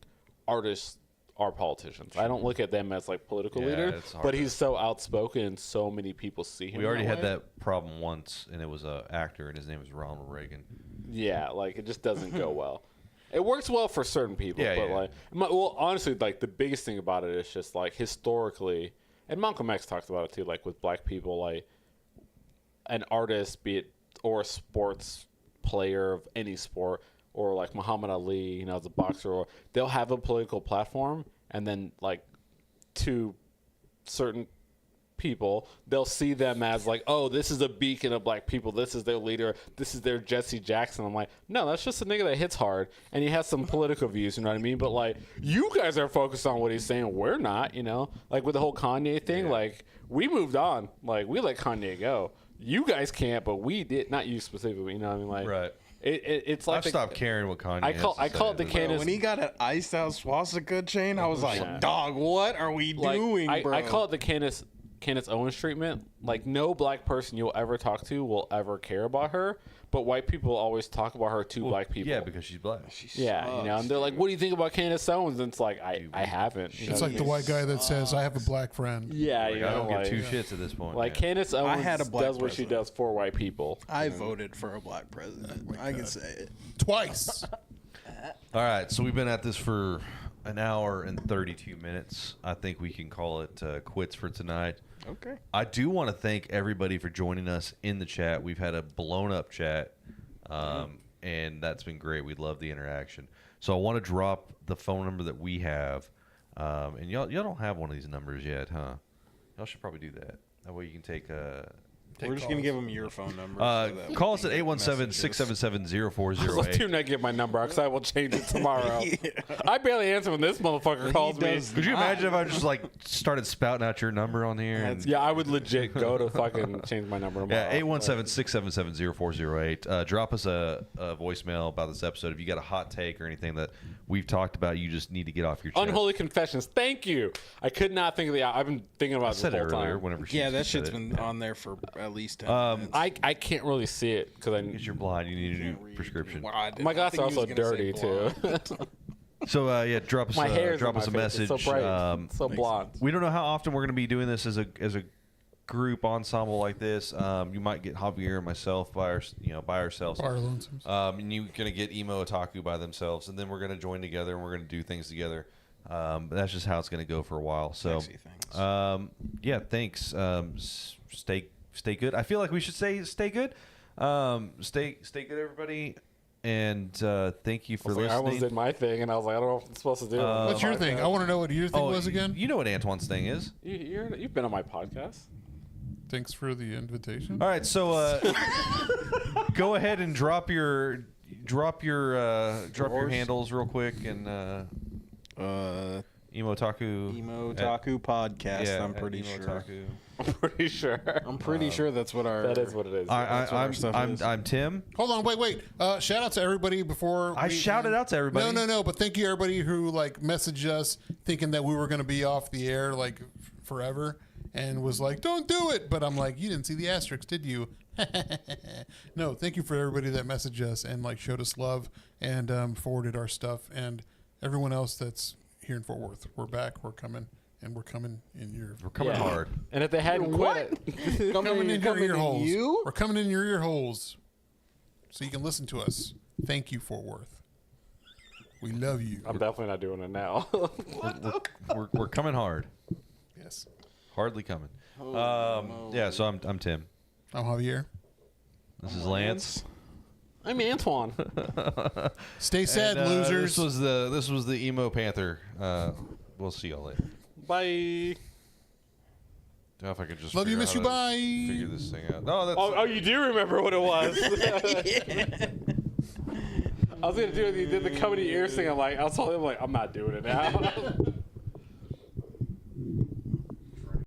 artists are politicians. I don't look at them as like political Yeah, leaders. it's hard But to- he's so outspoken, and so many people see him. We already had way. that problem once, and it was a actor, and his name was Ronald Reagan. Yeah, like it just doesn't go well. It works well for certain people, Yeah, but yeah. like, well, honestly, like the biggest thing about it is just like historically, and Malcolm X talked about it too, like with black people, like an artist, be it or a sports player of any sport, or like Muhammad Ali, you know, as a boxer, or they'll have a political platform, and then like to certain people, they'll see them as like, oh, this is a beacon of black people. This is their leader. This is their Jesse Jackson. I'm like, no, that's just a nigga that hits hard and he has some political views. You know what I mean? But like, you guys are focused on what he's saying. We're not. You know, like with the whole Kanye thing. Like, we moved on. Like, we let Kanye go. You guys can't, but we did. Not you specifically. You know what I mean? Like, Right. It's like I've stopped caring what Kanye. I has call to it say, the but- Candace. When he got an iced out swastika chain, I was like, Yeah. dog, what are we doing, bro? I call it the Candace Owens treatment. Like, no black person you'll ever talk to will ever care about her, but white people always talk about her to black people. Yeah, because she's black. Yeah, you know, and they're like, "What do you think about Candace Owens?" And it's like, I haven't. You It's know? like the white guy that says, "I have a black friend." yeah, Like, you I know, don't like, give two shits at this point. like man. Candace Owens had a black does what she president. does for white people. I voted for a black president. I can say it. Twice. All right, so we've been at this for an hour and 32 minutes. I think we can call it quits for tonight. Okay. I do want to thank everybody for joining us in the chat. We've had a blown up chat, and that's been great. We love the interaction. So I want to drop the phone number that we have, and y'all don't have one of these numbers yet, huh? Y'all should probably do that. That way you can take We're just gonna give them your phone number. Call us at 817-677-0408. Let's do not give my number because I will change it tomorrow. I barely answer when this motherfucker calls me. Could you imagine if I just like started spouting out your number on here? And, Yeah, I would legit go to fucking change my number tomorrow. yeah, 817-677-0408. Drop us a voicemail about this episode. If you got a hot take or anything that we've talked about, you just need to get off your chest. Unholy Confessions. Thank you. I could not think of the. I've been thinking about I it said the it whole earlier. time. Whenever Yeah, that said shit's it. been on there for at least 10 minutes. I can't really see it because Because you're blind. You need a new prescription. Well, I did my not glasses are think he also was gonna dirty say too. blonde. So yeah, drop us My hair drop us a message. So bright. So blonde. We don't know how often we're going to be doing this as a group ensemble like this. You might get Javier and myself by ourselves. Bar lonesomes. And you're going to get Emo Otaku by themselves, and then we're going to join together and we're going to do things together. That's just how it's going to go for a while. So, Sexy things. yeah, thanks. Stay good. I feel like we should say stay good. Stay good, everybody. And thank you for I listening. almost did my thing, and I was like, I don't know what I'm supposed to do. What's your thing? I want to know what your thing was again. You know what Antoine's thing is. You've been on my podcast. Thanks for the invitation. All right, so go ahead and drop your handles real quick and Emo Otaku. Emo Otaku podcast. Yeah, I'm pretty Emo sure. Otaku. I'm pretty sure. I'm pretty sure that's what our. That is what it is. That's what our stuff is. I'm Tim. Hold on, wait. Shout out to everybody before I shouted out to everybody. No. But thank you everybody who like messaged us thinking that we were going to be off the air like forever and was like, "Don't do it." But I'm like, "You didn't see the asterisk, did you?" No, thank you for everybody that messaged us and like showed us love and forwarded our stuff and everyone else that's here in Fort Worth. We're back. We're coming. And we're coming in your. We're coming hard. And if they hadn't quit, Coming in your ear holes. you? We're coming in your ear holes, so you can listen to us. Thank you, Fort Worth. We love you. I'm definitely not doing it now. We're coming hard. Yes. Hardly coming. Yeah. So I'm Tim. I'm Javier. This is Lance. I'm Antoine. Stay sad, And, losers. This was the Emo Panther. We'll see y'all later. Bye. I don't know if I could just Love you, figure miss out you, how to bye. Figure this thing out. No, that's Oh, you do remember what it was. I was gonna do it. You did the comedy ears thing. I was telling him like, I'm not doing it now.